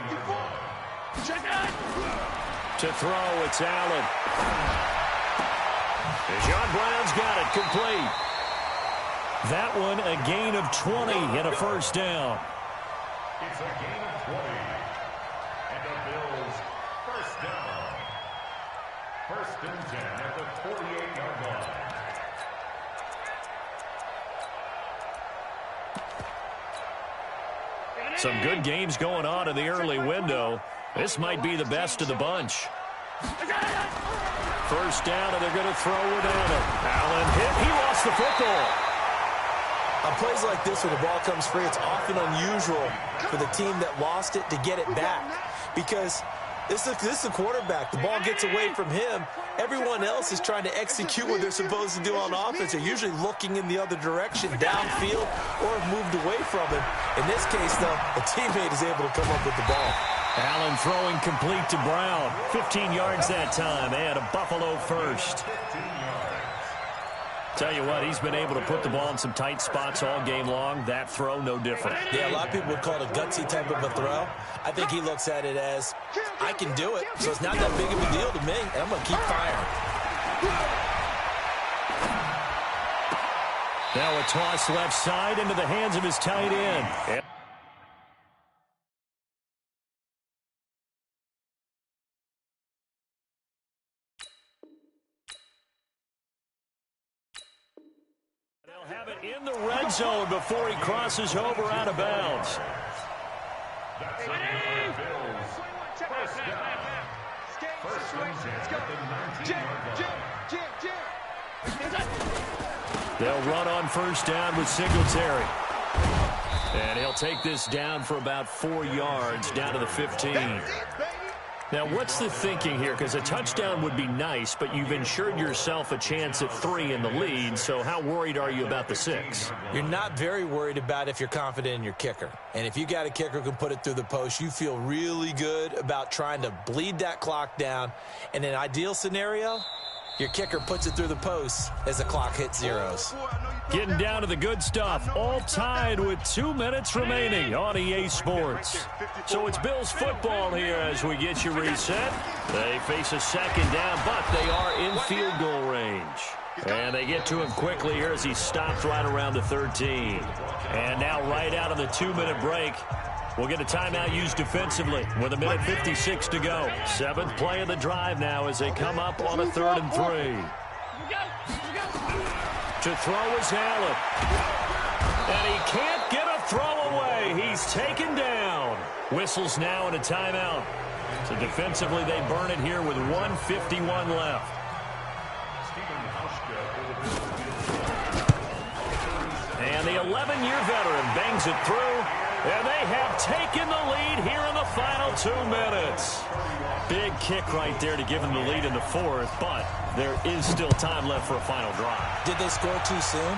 To throw, it's Allen. John Brown's got it, complete. That one a gain of 20 and a first down. It's a gain of 20. And the Bills first down. 1st and 10 at the 48-yard line. Some good games going on in the early window. This might be the best of the bunch. First down, and they're going to throw without it. Allen hit. He lost the football. On plays like this where the ball comes free, it's often unusual for the team that lost it to get it back. Because this is the quarterback. The ball gets away from him. Everyone else is trying to execute what they're supposed to do on offense. They're usually looking in the other direction, downfield, or have moved away from him. In this case, though, a teammate is able to come up with the ball. Allen throwing complete to Brown. 15 yards that time, and a Buffalo first. Tell you what, he's been able to put the ball in some tight spots all game long. That throw, no different. Yeah, a lot of people would call it a gutsy type of a throw. I think he looks at it as, I can do it, so it's not that big of a deal to me, and I'm going to keep firing. Now a toss left side into the hands of his tight end. Have it in the red zone before he crosses over out of bounds. That's a Bills. First down. 1st and 10 at the 19-yard line. They'll run on first down with Singletary. And he'll take this down for about 4 yards, down to the 15. Now, what's the thinking here? Because a touchdown would be nice, but you've ensured yourself a chance at 3 in the lead, so how worried are you about the 6? You're not very worried about if you're confident in your kicker. And if you got a kicker who can put it through the post, you feel really good about trying to bleed that clock down. In an ideal scenario, your kicker puts it through the post as the clock hits zeros. Getting down to the good stuff, all tied with 2 minutes remaining on EA Sports. So it's Bills football here as we get you reset. They face a second down, but they are in field goal range. And they get to him quickly here as he stops right around the 13. And now right out of the 2-minute break, we'll get a timeout used defensively with 1:56 to go. 7th play of the drive now as they come up on a 3rd and 3. To throw is Allen. And he can't get a throw away. He's taken down. Whistles now and a timeout. So defensively they burn it here with 1:51 left. And the 11-year veteran bangs it through. And they have taken the lead here in the final 2 minutes. Big kick right there to give them the lead in the 4th, but there is still time left for a final drive. Did they score too soon?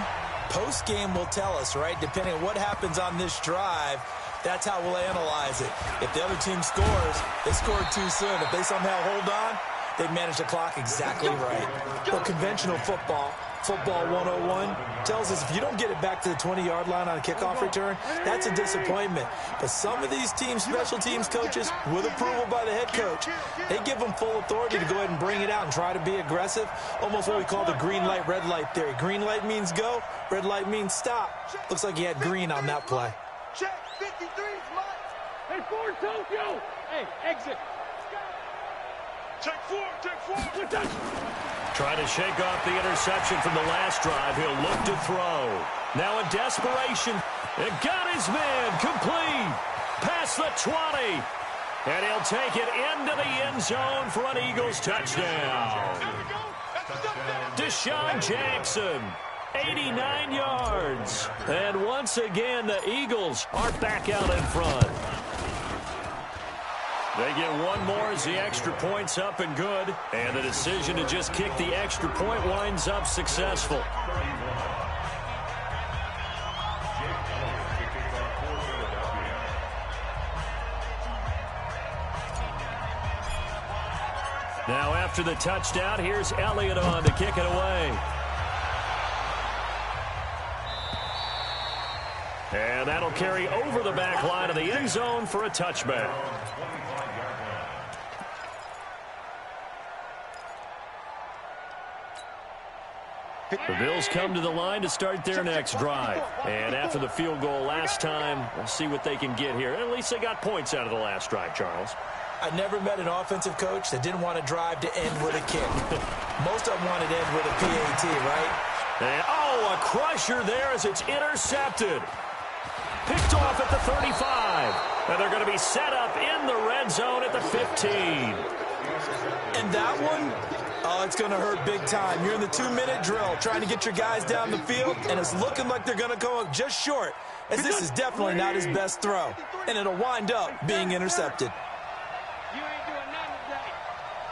Post-game will tell us, right? Depending on what happens on this drive, that's how we'll analyze it. If the other team scores, they scored too soon. If they somehow hold on, they manage the clock exactly right. But conventional football 101, tells us if you don't get it back to the 20-yard line on a kickoff return, that's a disappointment. But some of these teams, special teams coaches, with approval by the head coach, they give them full authority to go ahead and bring it out and try to be aggressive, almost what we call the green light, red light theory. Green light means go, red light means stop. Looks like he had green on that play. Check, 53 Mike. Hey, forward, Tokyo. Hey, exit. Check forward. Trying to shake off the interception from the last drive. He'll look to throw. Now in desperation, it got his man complete. Past the 20. And he'll take it into the end zone for an Eagles touchdown. Deshaun Jackson, 89 yards. And once again, the Eagles are back out in front. They get one more as the extra point's up and good. And the decision to just kick the extra point winds up successful. Now after the touchdown, here's Elliott on to kick it away. And that'll carry over the back line of the end zone for a touchback. The Bills come to the line to start their next drive. And after the field goal last time, we'll see what they can get here. At least they got points out of the last drive, Charles. I never met an offensive coach that didn't want to drive to end with a kick. Most of them wanted to end with a PAT, right? And, oh, a crusher there as it's intercepted. Picked off at the 35. And they're going to be set up in the red zone at the 15. And that one, oh, it's going to hurt big time. You're in the 2-minute drill trying to get your guys down the field, and it's looking like they're going to go up just short, as this is definitely not his best throw. And it'll wind up being intercepted. You ain't doing nothing today.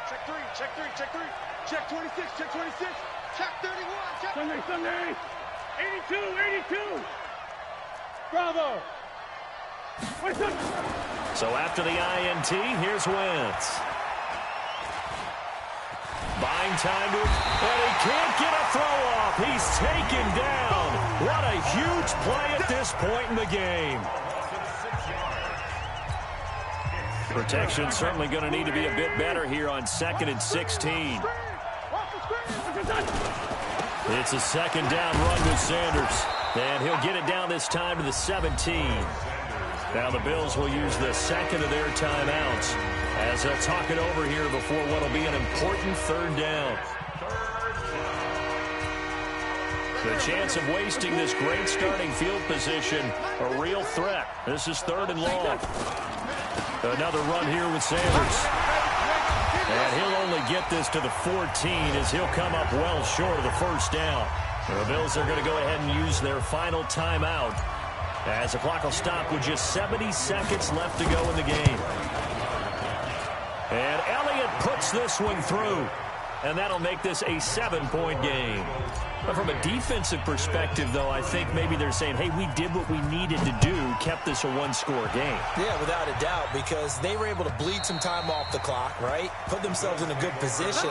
Check 3, check 3, check 3. Check 26, check 26. Check 31, check. Sunday. 82. Bravo. So after the INT, here's Wentz. Buying time to, and he can't get a throw off. He's taken down. What a huge play at this point in the game. Protection certainly going to need to be a bit better here on 2nd and 16. It's a second down run with Sanders. And he'll get it down this time to the 17. Now the Bills will use the second of their timeouts as they'll talk it over here before what will be an important 3rd down. The chance of wasting this great starting field position, a real threat. This is 3rd and long. Another run here with Sanders. And he'll only get this to the 14 as he'll come up well short of the 1st down. The Bills are going to go ahead and use their final timeout as the clock will stop with just 70 seconds left to go in the game. And Elliott puts this one through. And that'll make this a 7-point game. But from a defensive perspective, though, I think maybe they're saying, hey, we did what we needed to do, kept this a 1-score game. Yeah, without a doubt, because they were able to bleed some time off the clock, right? Put themselves in a good position,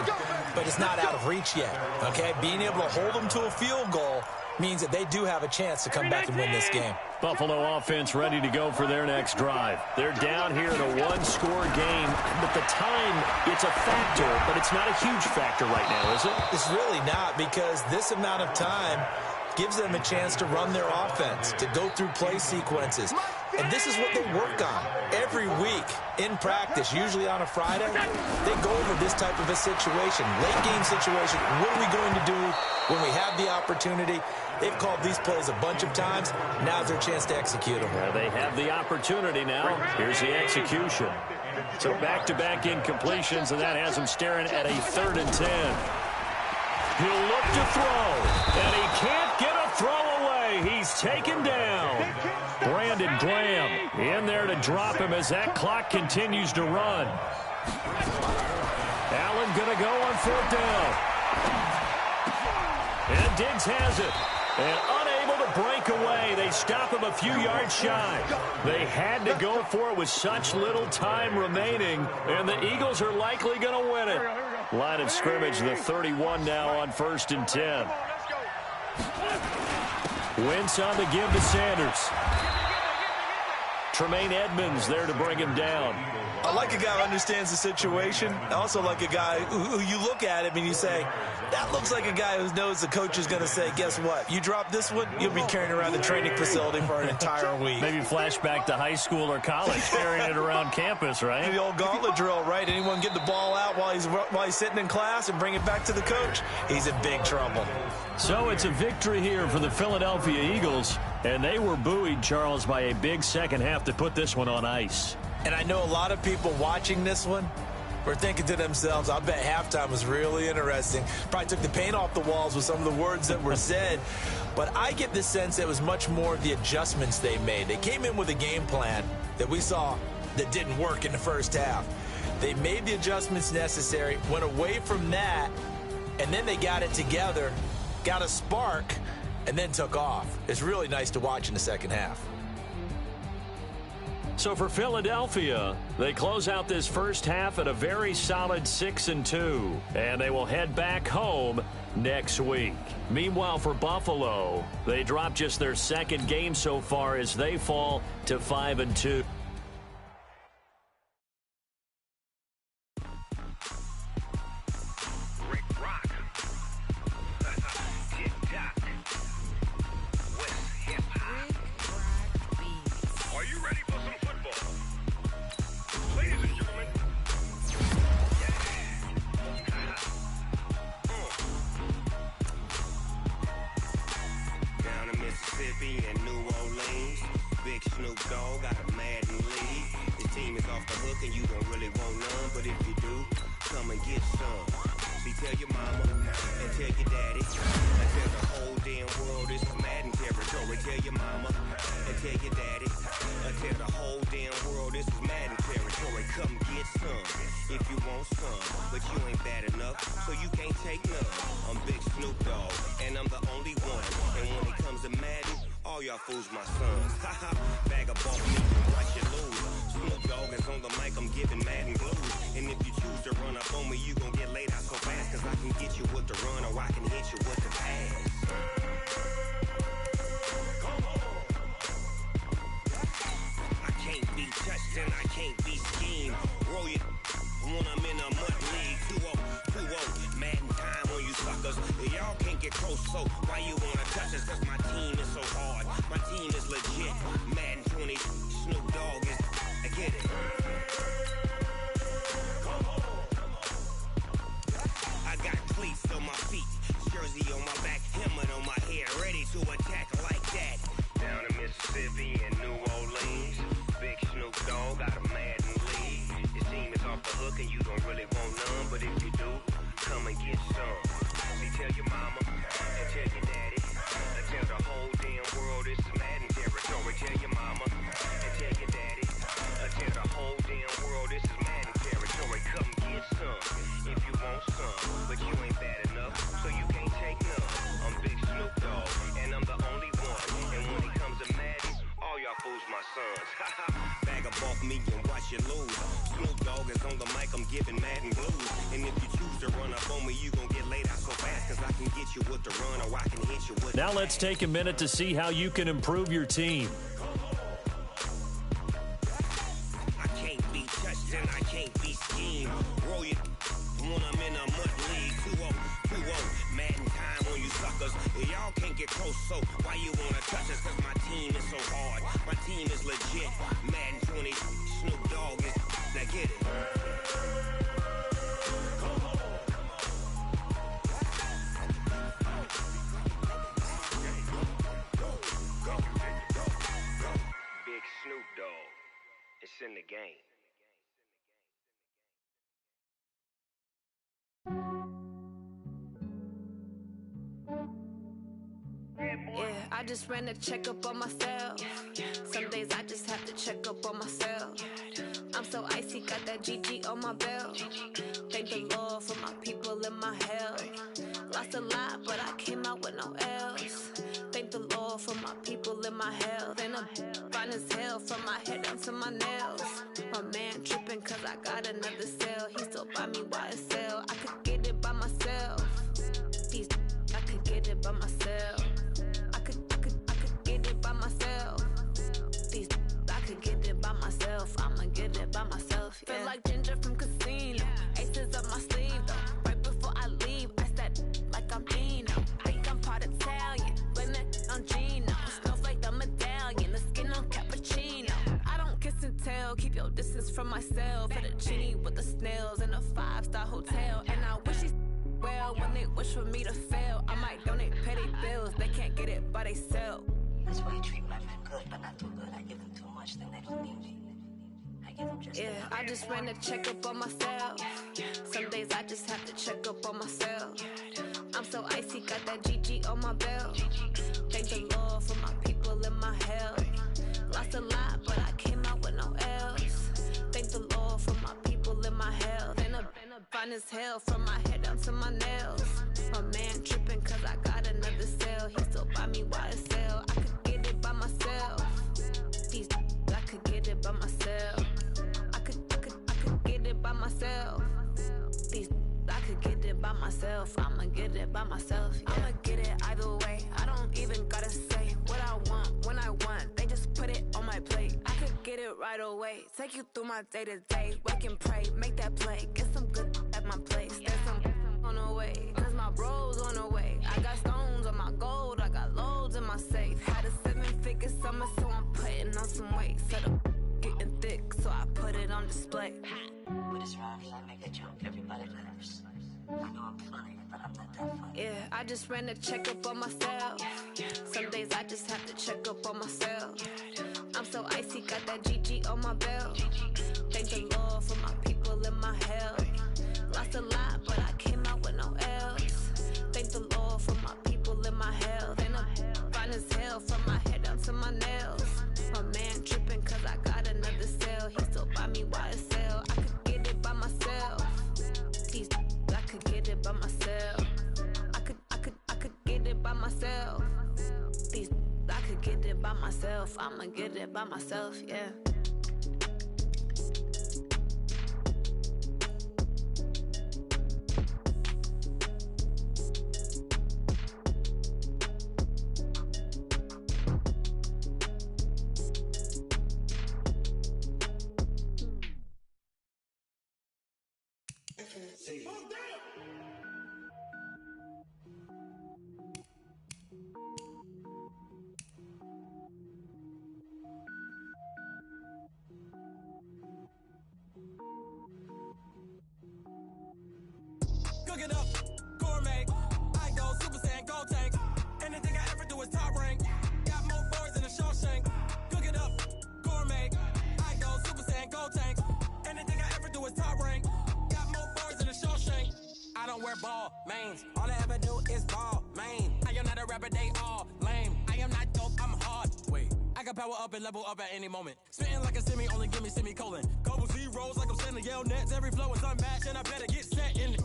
but it's not out of reach yet, okay? Being able to hold them to a field goal means that they do have a chance to come back and win this game. Buffalo offense ready to go for their next drive. They're down here in a 1-score game, but the time, it's a factor, but it's not a huge factor right now, is it? It's really not, because this amount of time gives them a chance to run their offense, to go through play sequences. And this is what they work on every week in practice, usually on a Friday. They go over this type of a situation, late game situation. What are we going to do when we have the opportunity? They've called these plays a bunch of times. Now's their chance to execute them. Well, they have the opportunity now. Here's the execution. So back-to-back incompletions, and that has him staring at a 3rd and 10. He'll look to throw, and he can't get a throw away. He's taken down. Brandon Graham in there to drop him as that clock continues to run. Allen going to go on 4th down. And Diggs has it. And unable to break away. They stop him a few yards shy. They had to go for it with such little time remaining. And the Eagles are likely going to win it. Line of scrimmage, the 31 now on 1st and 10. Wentz on the give to Sanders. Tremaine Edmonds there to bring him down. I like a guy who understands the situation. I also like a guy who you look at him and you say, that looks like a guy who knows the coach is going to say, guess what? You drop this one, you'll be carrying around the training facility for an entire week. Maybe flashback to high school or college, carrying it around campus, right? The old gauntlet drill, right? Anyone get the ball out while he's sitting in class and bring it back to the coach? He's in big trouble. So it's a victory here for the Philadelphia Eagles, and they were buoyed, Charles, by a big second half to put this one on ice. And I know a lot of people watching this one were thinking to themselves, I bet halftime was really interesting. Probably took the paint off the walls with some of the words that were said. But I get the sense it was much more of the adjustments they made. They came in with a game plan that we saw that didn't work in the first half. They made the adjustments necessary, went away from that, and then they got it together, got a spark, and then took off. It's really nice to watch in the second half. So for Philadelphia, they close out this first half at a very solid 6-2, and they will head back home next week. Meanwhile, for Buffalo, they drop just their second game so far as they fall to 5-2. Fools my sons. Bag of ball me, watch you lose. Snoop Dogg is on the mic, I'm giving Madden blues. And if you choose to run up on me, you gon' get laid out so fast. Cause I can get you with the run or I can hit you with the pass. I can't be touched and I can't be schemed. Roll you when I'm in a mud league. 2-0, Madden time on you suckers. Y'all can't get close, so why you wanna touch us? Cause my team is so hard. My team is legit. Madden 20, Snoop Dogg is. I get it. I got cleats on my feet, jersey on my back, helmet on my head, ready to attack like that. Down in Mississippi and New Orleans, big Snoop Dogg got a Madden league. His team is off the hook and you don't really want none, but if you do, come and get some. See, tell your mama and tell your daddy. Tell the whole damn world this is Madden territory. Tell your mama and tell your daddy. Tell the whole damn world this is Madden territory. Come get some if you want some, but you ain't bad enough, so you can't take none. I'm Big Snoop Dogg, and I'm the only one. And when it comes to Madden, all y'all fools my sons. Bag up off me and watch you lose. Snoop Dogg is on the mic, I'm giving Madden blues. And if you choose to run up on me, you gon' get laid out so fast. Cause I can get you with the run or I can hit you with. Now let's take a minute to see how you can improve your team. I can't be touched and I can't be schemed. Roll you when I'm in a mud league. 2-0, Madden time on you suckers. Y'all can't get close, so why you wanna touch us? Cause my team is so hard. My team is legit. Madden 20, Snoop Dogg is. Now get it. Big Snoop Dogg. It's in the game. Yeah, I just ran a checkup on myself. Some days I just have to check up on myself. I'm so icy, got that GG on my belt. Thank the Lord for my people in my health. Lost a lot, but I came out with no L's. Thank the Lord for my people in my health. And I'm fine as hell from my head down to my nails. My man tripping cause I got another cell. He still buy me YSL. I could get it by myself. I could get it by myself. I could get it by myself. I could get it by myself. I'ma get it by myself. Yeah. Feel like Ginger from Casino. Aces up my sleeve though. Right before I leave, I said like I'm Dino. Think I'm part Italian. Blame it on Gino. Snowflake the medallion. The skin on cappuccino. I don't kiss and tell. Keep your distance from myself. For the genie with the snails in a 5-star hotel. And I wish he's well when they wish for me to fail. I might donate petty bills. They can't get it by they sell. That's why you treat my men good, but not too good. I give them too much, then they don't need me. I give them just enough. I just ran a checkup on myself. Some days I just have to check up on myself. I'm so icy, got that GG on my belt. Thank the Lord for my people in my health. Lost a lot, but I came out with no L's. as hell from my head down to my nails. My man tripping cause I got another sale. He still buy me YSL. I could get it by myself. These I could get it by myself. I could get it by myself. These I could get it by myself. I'ma get it by myself. Yeah. I'ma get it either way. I don't even gotta say what I want when I want. They just put it on my plate. I could get it right away. Take you through my day to day. Wake and pray, make that play. Get some good at my place. There's some on the way. Cause my bro's on the way. I got stones on my gold. I got loads in my safe. Had a 7-figure summer, so I'm putting on some weight. Set up getting thick, so I put it on display. With this rhyme, I make a joke, everybody laughs. I know I'm funny, but I'm not that funny. Yeah, I just ran a checkup on myself. Some days I just have to check up on myself. I'm so icy, got that GG on my belt. Thank the Lord for my people in my health. Lost a lot, but I came out with no L's. Thank the Lord for my people in my health. And I'm fine as hell from my head down to my nails. My man tripping cause I got another sale. He still buy me YSL. I could get it by myself. These I could get it by myself. I could get it by myself. These I could get it by myself. I'ma get it by myself, yeah. Cook it up, gourmet. I go Super Saiyan, gold tank. Anything I ever do is top rank. Got more boys than a Shawshank. Cook it up, gourmet. I go Super Saiyan, gold tank. Anything I ever do is top rank. Got more boys than a Shawshank. I don't wear ball mains. All I ever do is ball main. I am not a rapper, they all lame. I am not dope, I'm hard. Wait, I can power up and level up at any moment. Spitting like a semi, only give me semicolon. Couple zeros like I'm sending yell nets. Every flow is unmatched and I better get set in.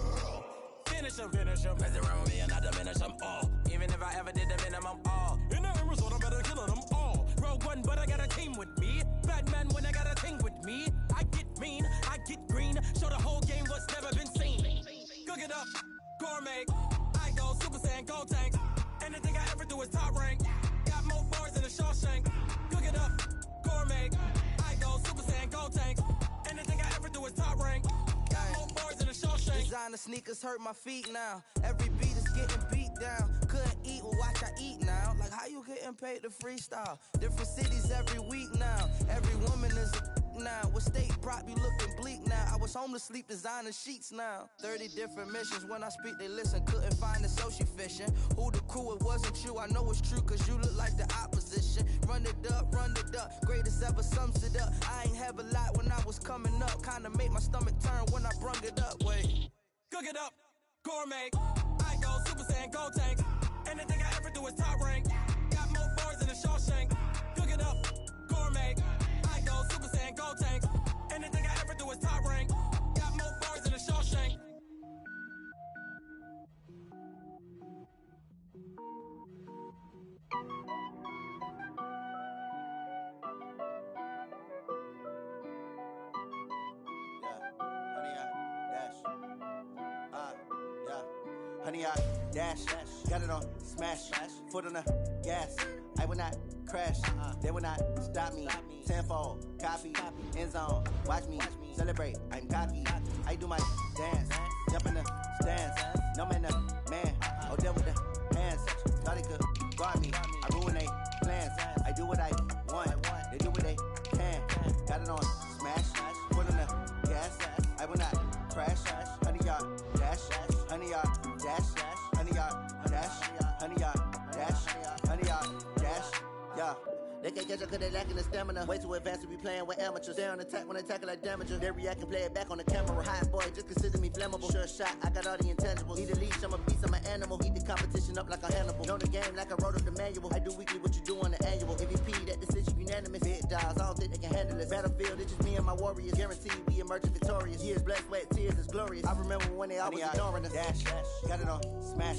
Finish them. Mess around with me and I diminish them all. Even if I ever did the minimum all. In the end result, I'm better killing them all. Rogue One, but I got a team with me. Batman when I got a thing with me. I get mean, I get green. Show the whole game what's never been seen. Cook it up, gourmet. I go Super Saiyan, gold tank. Anything I ever do is top rank. Got more boys than a Shawshank. Cook it up, gourmet. I go Super Saiyan, gold tank. Anything I ever do is top rank. Got more boys than a Shawshank. Designer sneakers hurt my feet now. Every beat is getting beat down. Couldn't eat, well watch I eat now. Like how you getting paid to freestyle? Different cities every week now. Every woman is a now. What state prop you looking bleak now? I was home to sleep designer sheets now. 30 different missions. When I speak they listen. Couldn't find it so she fishing. Who the crew, it wasn't you. I know it's true cause you look like the opposition. Run it up. Greatest ever sums it up. I ain't have a lot when I was coming up. Kinda made my stomach turn when I brung it up. Wait. Cook it up, gourmet. I go Super Saiyan, gold tank. Anything I ever do is top rank. Got more boys than a Shawshank. Cook it up, gourmet. I go Super Saiyan, gold tank. Anything I ever do is top rank. Got more boys than a Shawshank. Honey, I dash, got it on smash, foot on the gas. I will not crash, they will not stop me. Tenfold, copy, end zone, watch me celebrate. I'm cocky, I do my dance, jump in the stands. No man, the man, oh there with the hands. Thought they could guard me, I ruin they plans. I do what I want, they do what they can. Got it on smash, foot on the gas. I will not crash, honey, y'all dash, honey, y'all dash, honey, y'all dash, honey, y'all dash, honey, y'all dash, yeah. They can't catch up cause they lacking the stamina. Way too advanced to be playing with amateurs. They on attack when they tackle like damager. They react and play it back on the camera. Hot boy, just consider me flammable. Sure shot, I got all the intangibles. Need a leash, I'm a beast, I'm an animal. Heat the competition up like a Hannibal. Know the game like I wrote up the manual. I do weekly what you do on the annual. MVP, that decision unanimous. Big dogs, I don't think they can handle it. Battlefield, it's just me and my warriors. Guaranteed we emerging victorious. Years, blood, sweat, tears, it's glorious. I remember when they always ignoring us. Dash, got it on, smash,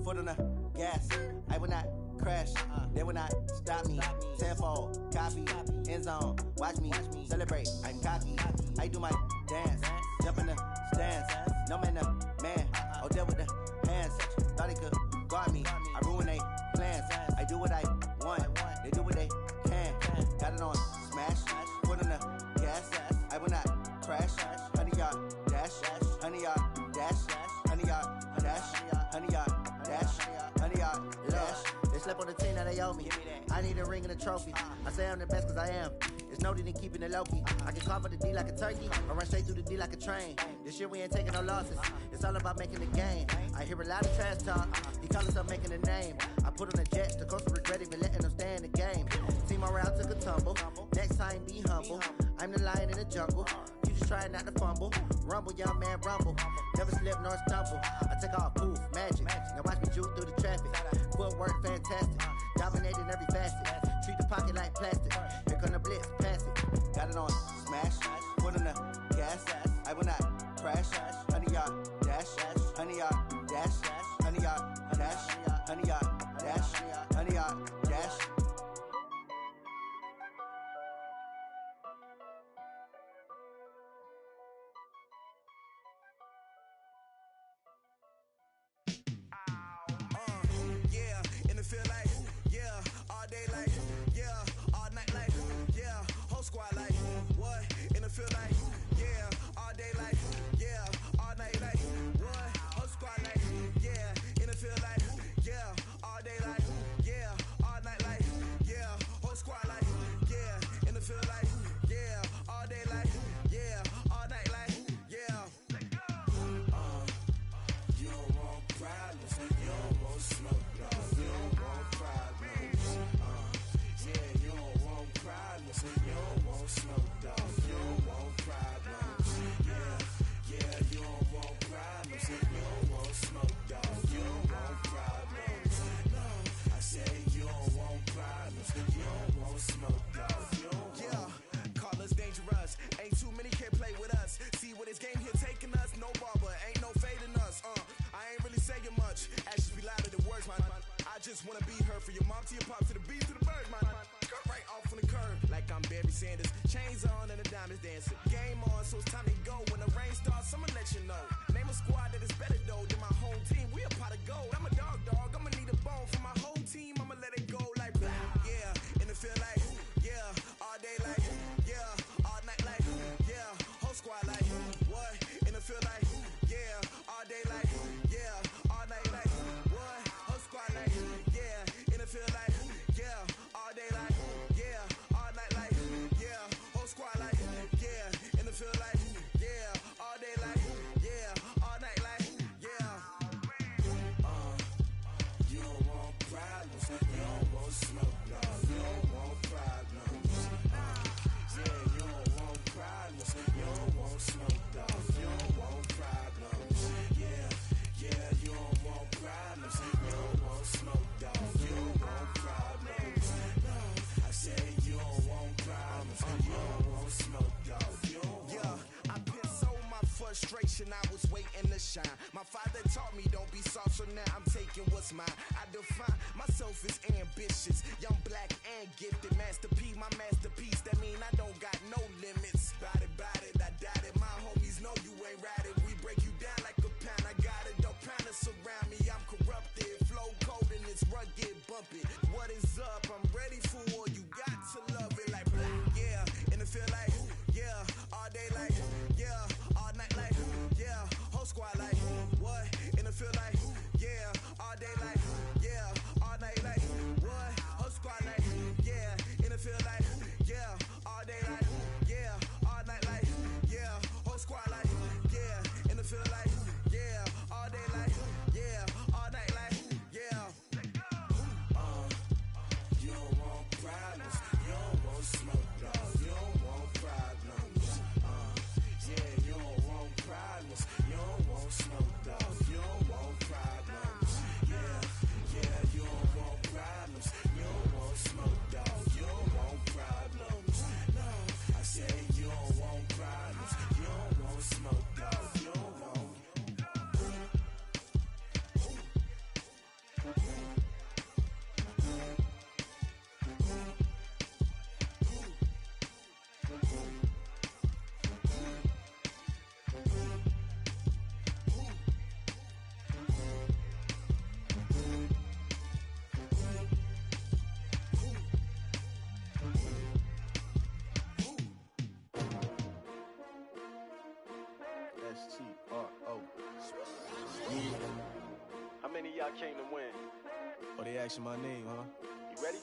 foot on the gas. I will not crash, they will not stop me. Tenfold, copy, end zone, watch me celebrate. I'm cocky, I do my dance, jump in the stands. No man, man, oh deal with the hands. Thought he could guard me, I ruin they plans. I do what I want, they do what they can. Got it on, smash, foot on the gas. I will not crash, 100-yard dash, 100-yard dash, 100-yard dash, 100-yard dash, 100-yard dash. They slept on the team that they owe me. I need a ring and a trophy. I say I'm the best cause I am. It's noted in keeping it low-key. I can cover the D like a turkey, or run straight through the D like a train. This year we ain't taking no losses. It's all about making the game. I hear a lot of trash talk. He call himself making a name. I put on the Jets, the coach regret even letting them stay in the game. Team around took a tumble. Next time be humble. I'm the lion in the jungle. You just trying not to fumble. Rumble, young man, rumble. Never slip nor stumble. I take off, poof, magic. Now watch me juke through the traffic. Footwork fantastic. Dominating every facet. Treat the pocket like plastic. Here come the blitz, pass it. Got it on, smash. Foot on the gas. I will not crash. 100-yard dash. 100-yard dash. 100-yard dash. 100-yard dash. 100-yard dash. Feel like, yeah, all day like, yeah, all night like, yeah, whole squad like, what? And it feel like, yeah, all day like, yeah, all night like, what? Whole squad like, yeah, and it feel like, yeah, all day like, yeah, all night like, yeah, whole squad like, yeah, and it feel like, yeah, all day like, yeah, all night like, yeah. You don't want problems, you don't want smoke. You don't want problems, yeah, you don't want problems, you don't want smoke, dog, you don't want problems, yeah, you don't want problems, you don't want smoke, dog, you don't want problems, no, I say you don't want problems, you don't want smoke, dog, you don't want. Yeah, call us dangerous, ain't too many can play with us, see what this game here taking us, no barber, ain't no fading us, I ain't really saying much, actions be louder than words, man. I just wanna be her, for your mom to your pop, to the beat, to the bird, man. Cut right off on the curb, like I'm Barry Sanders. Chains on and the diamonds dancing. Game on, so it's time to go. When the rain starts, I'ma let you know. Name a squad that is better though than my home team. We a pot of gold. I'm a dog, I'ma need a bone for my whole team. I'ma let it go like blah. Yeah, and it feel like, yeah, all day like, yeah, all night like, yeah, whole squad like, what? And it feel like, yeah, all day like, yeah, all night like, what? Whole squad like, yeah, and it feel like, yeah, all day like, yeah, all night like, yeah, whole squad like, yeah, and it feel like, yeah, all day like, yeah, all night like, yeah. You don't want problems, you don't want smoke, no, you don't want problems, yeah, you don't want problems, you don't want smoke, dog, you don't want problems, yeah, you don't want problems, you don't want smoke, dog, you don't want problems, no, I say you don't want problems, you don't want smoke, dog, you don't want. Yeah, I put so my frustration, I was waiting to shine. My father taught me don't be soft, so now I'm taking what's mine. I define myself as ambitious, young, black, and gifted. Master P, my masterpiece, that mean I don't got no limits. Bout it, I doubt it. My homies know you ain't ride it. We break you down like a pound. I got it, don't pound us around me. I'm corrupted, flow cold and it's rugged, bump it. What is up? I'm ready for war. You got to love it like blah. Yeah, and it feel like, yeah, all day like, yeah, all night like, yeah, whole squad like, what? And it feel like, yeah, all day like, yeah, all night like, what? Whole squad like, yeah, and it feel like, yeah, all day like, yeah, all night like, yeah, whole squad like, yeah, and it feel like, yeah, all day like, yeah, all night like, yeah. You don't want problems, S-T-R-O. Yeah. How many of y'all came to win? Oh, they asking my name, huh? You ready?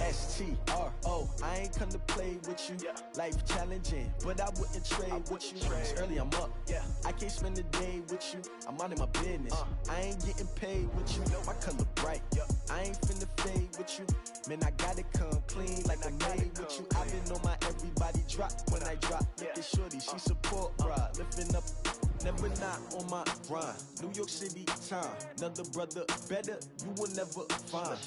S-T-R-O. I ain't come to play with you. Life challenging, but I wouldn't trade with you. It's early, I'm up. I can't spend the day with you. I'm out in my business. I ain't getting paid with you. My color bright. I ain't finna fade with you. Man, I gotta come clean like I made with you. I've been on my everybody drop when I drop. Look at shorty, she support ride. Lifting up, never not on my grind. New York City time, another brother better, you will never find.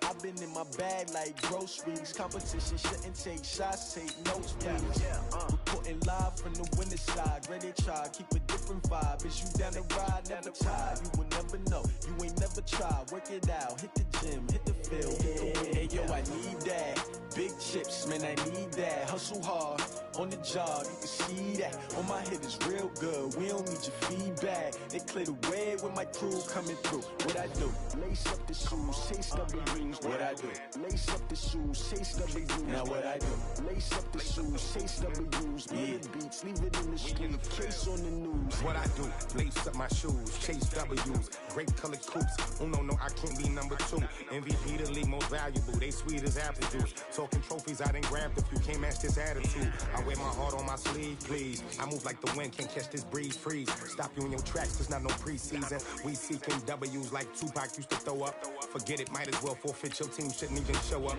I've been in my bag like groceries. Competition shouldn't take shots, take notes, please. Reporting live from the winning side. Ready to try, keep a different vibe. Is you down the ride, never tired. You will never know, you ain't never tried. Work it out, hit the gym, hit the field, hit the win. Hey yo, I need that. Big chips, man, I need that. Hustle hard, on the job, you can see that. On my hit is real good, we don't need your feedback. They clear the way with my crew coming through. What I do? Lace up the shoes, chase W's. What I do? Lace up the shoes, chase W's. Now what I do? Lace up the shoes, chase W's. Mid beats, leave it in the street, case on the news. What I do? Lace up my shoes, chase W's. Great colored coops. Oh no, I can't be number 2. MVP the league most valuable. They sweet as apple juice. Talking trophies, I done grabbed a few. Can't match this attitude. I wear my heart on my sleeve, please. I move like the wind, can't catch this breeze, freeze. Stop you in your tracks, there's not no preseason. We seeking W's like Tupac used to throw up. Forget it, might as well forfeit, your team shouldn't even show up.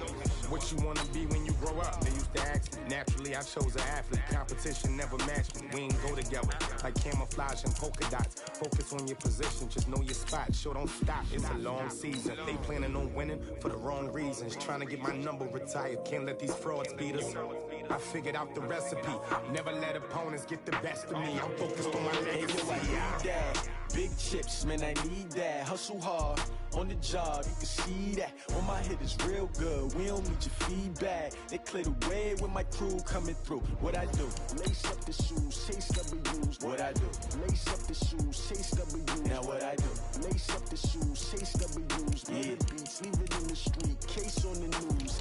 What you wanna be when you grow up? They used to ask me. Naturally, I chose an athlete. Competition never matched me. We ain't go together like camouflage and polka dots. Focus on your position, just know your spot. Sure, don't stop, it's a long season. They planning on winning for the wrong reasons. Trying to get my number retired, can't let these frauds beat us. I figured out the recipe. Never let opponents get the best of me. I'm focused on my legacy. Hey, yo, I need that. Big chips, man, I need that. Hustle hard, on the job, you can see that. On my hit is real good, we don't need your feedback. They clear the way with my crew coming through. What I do? Lace up the shoes, chase W's. What I do? Lace up the shoes, chase W's. Now what I do? Lace up the shoes, chase W's. Mid beats, leave it in the street, case on the news.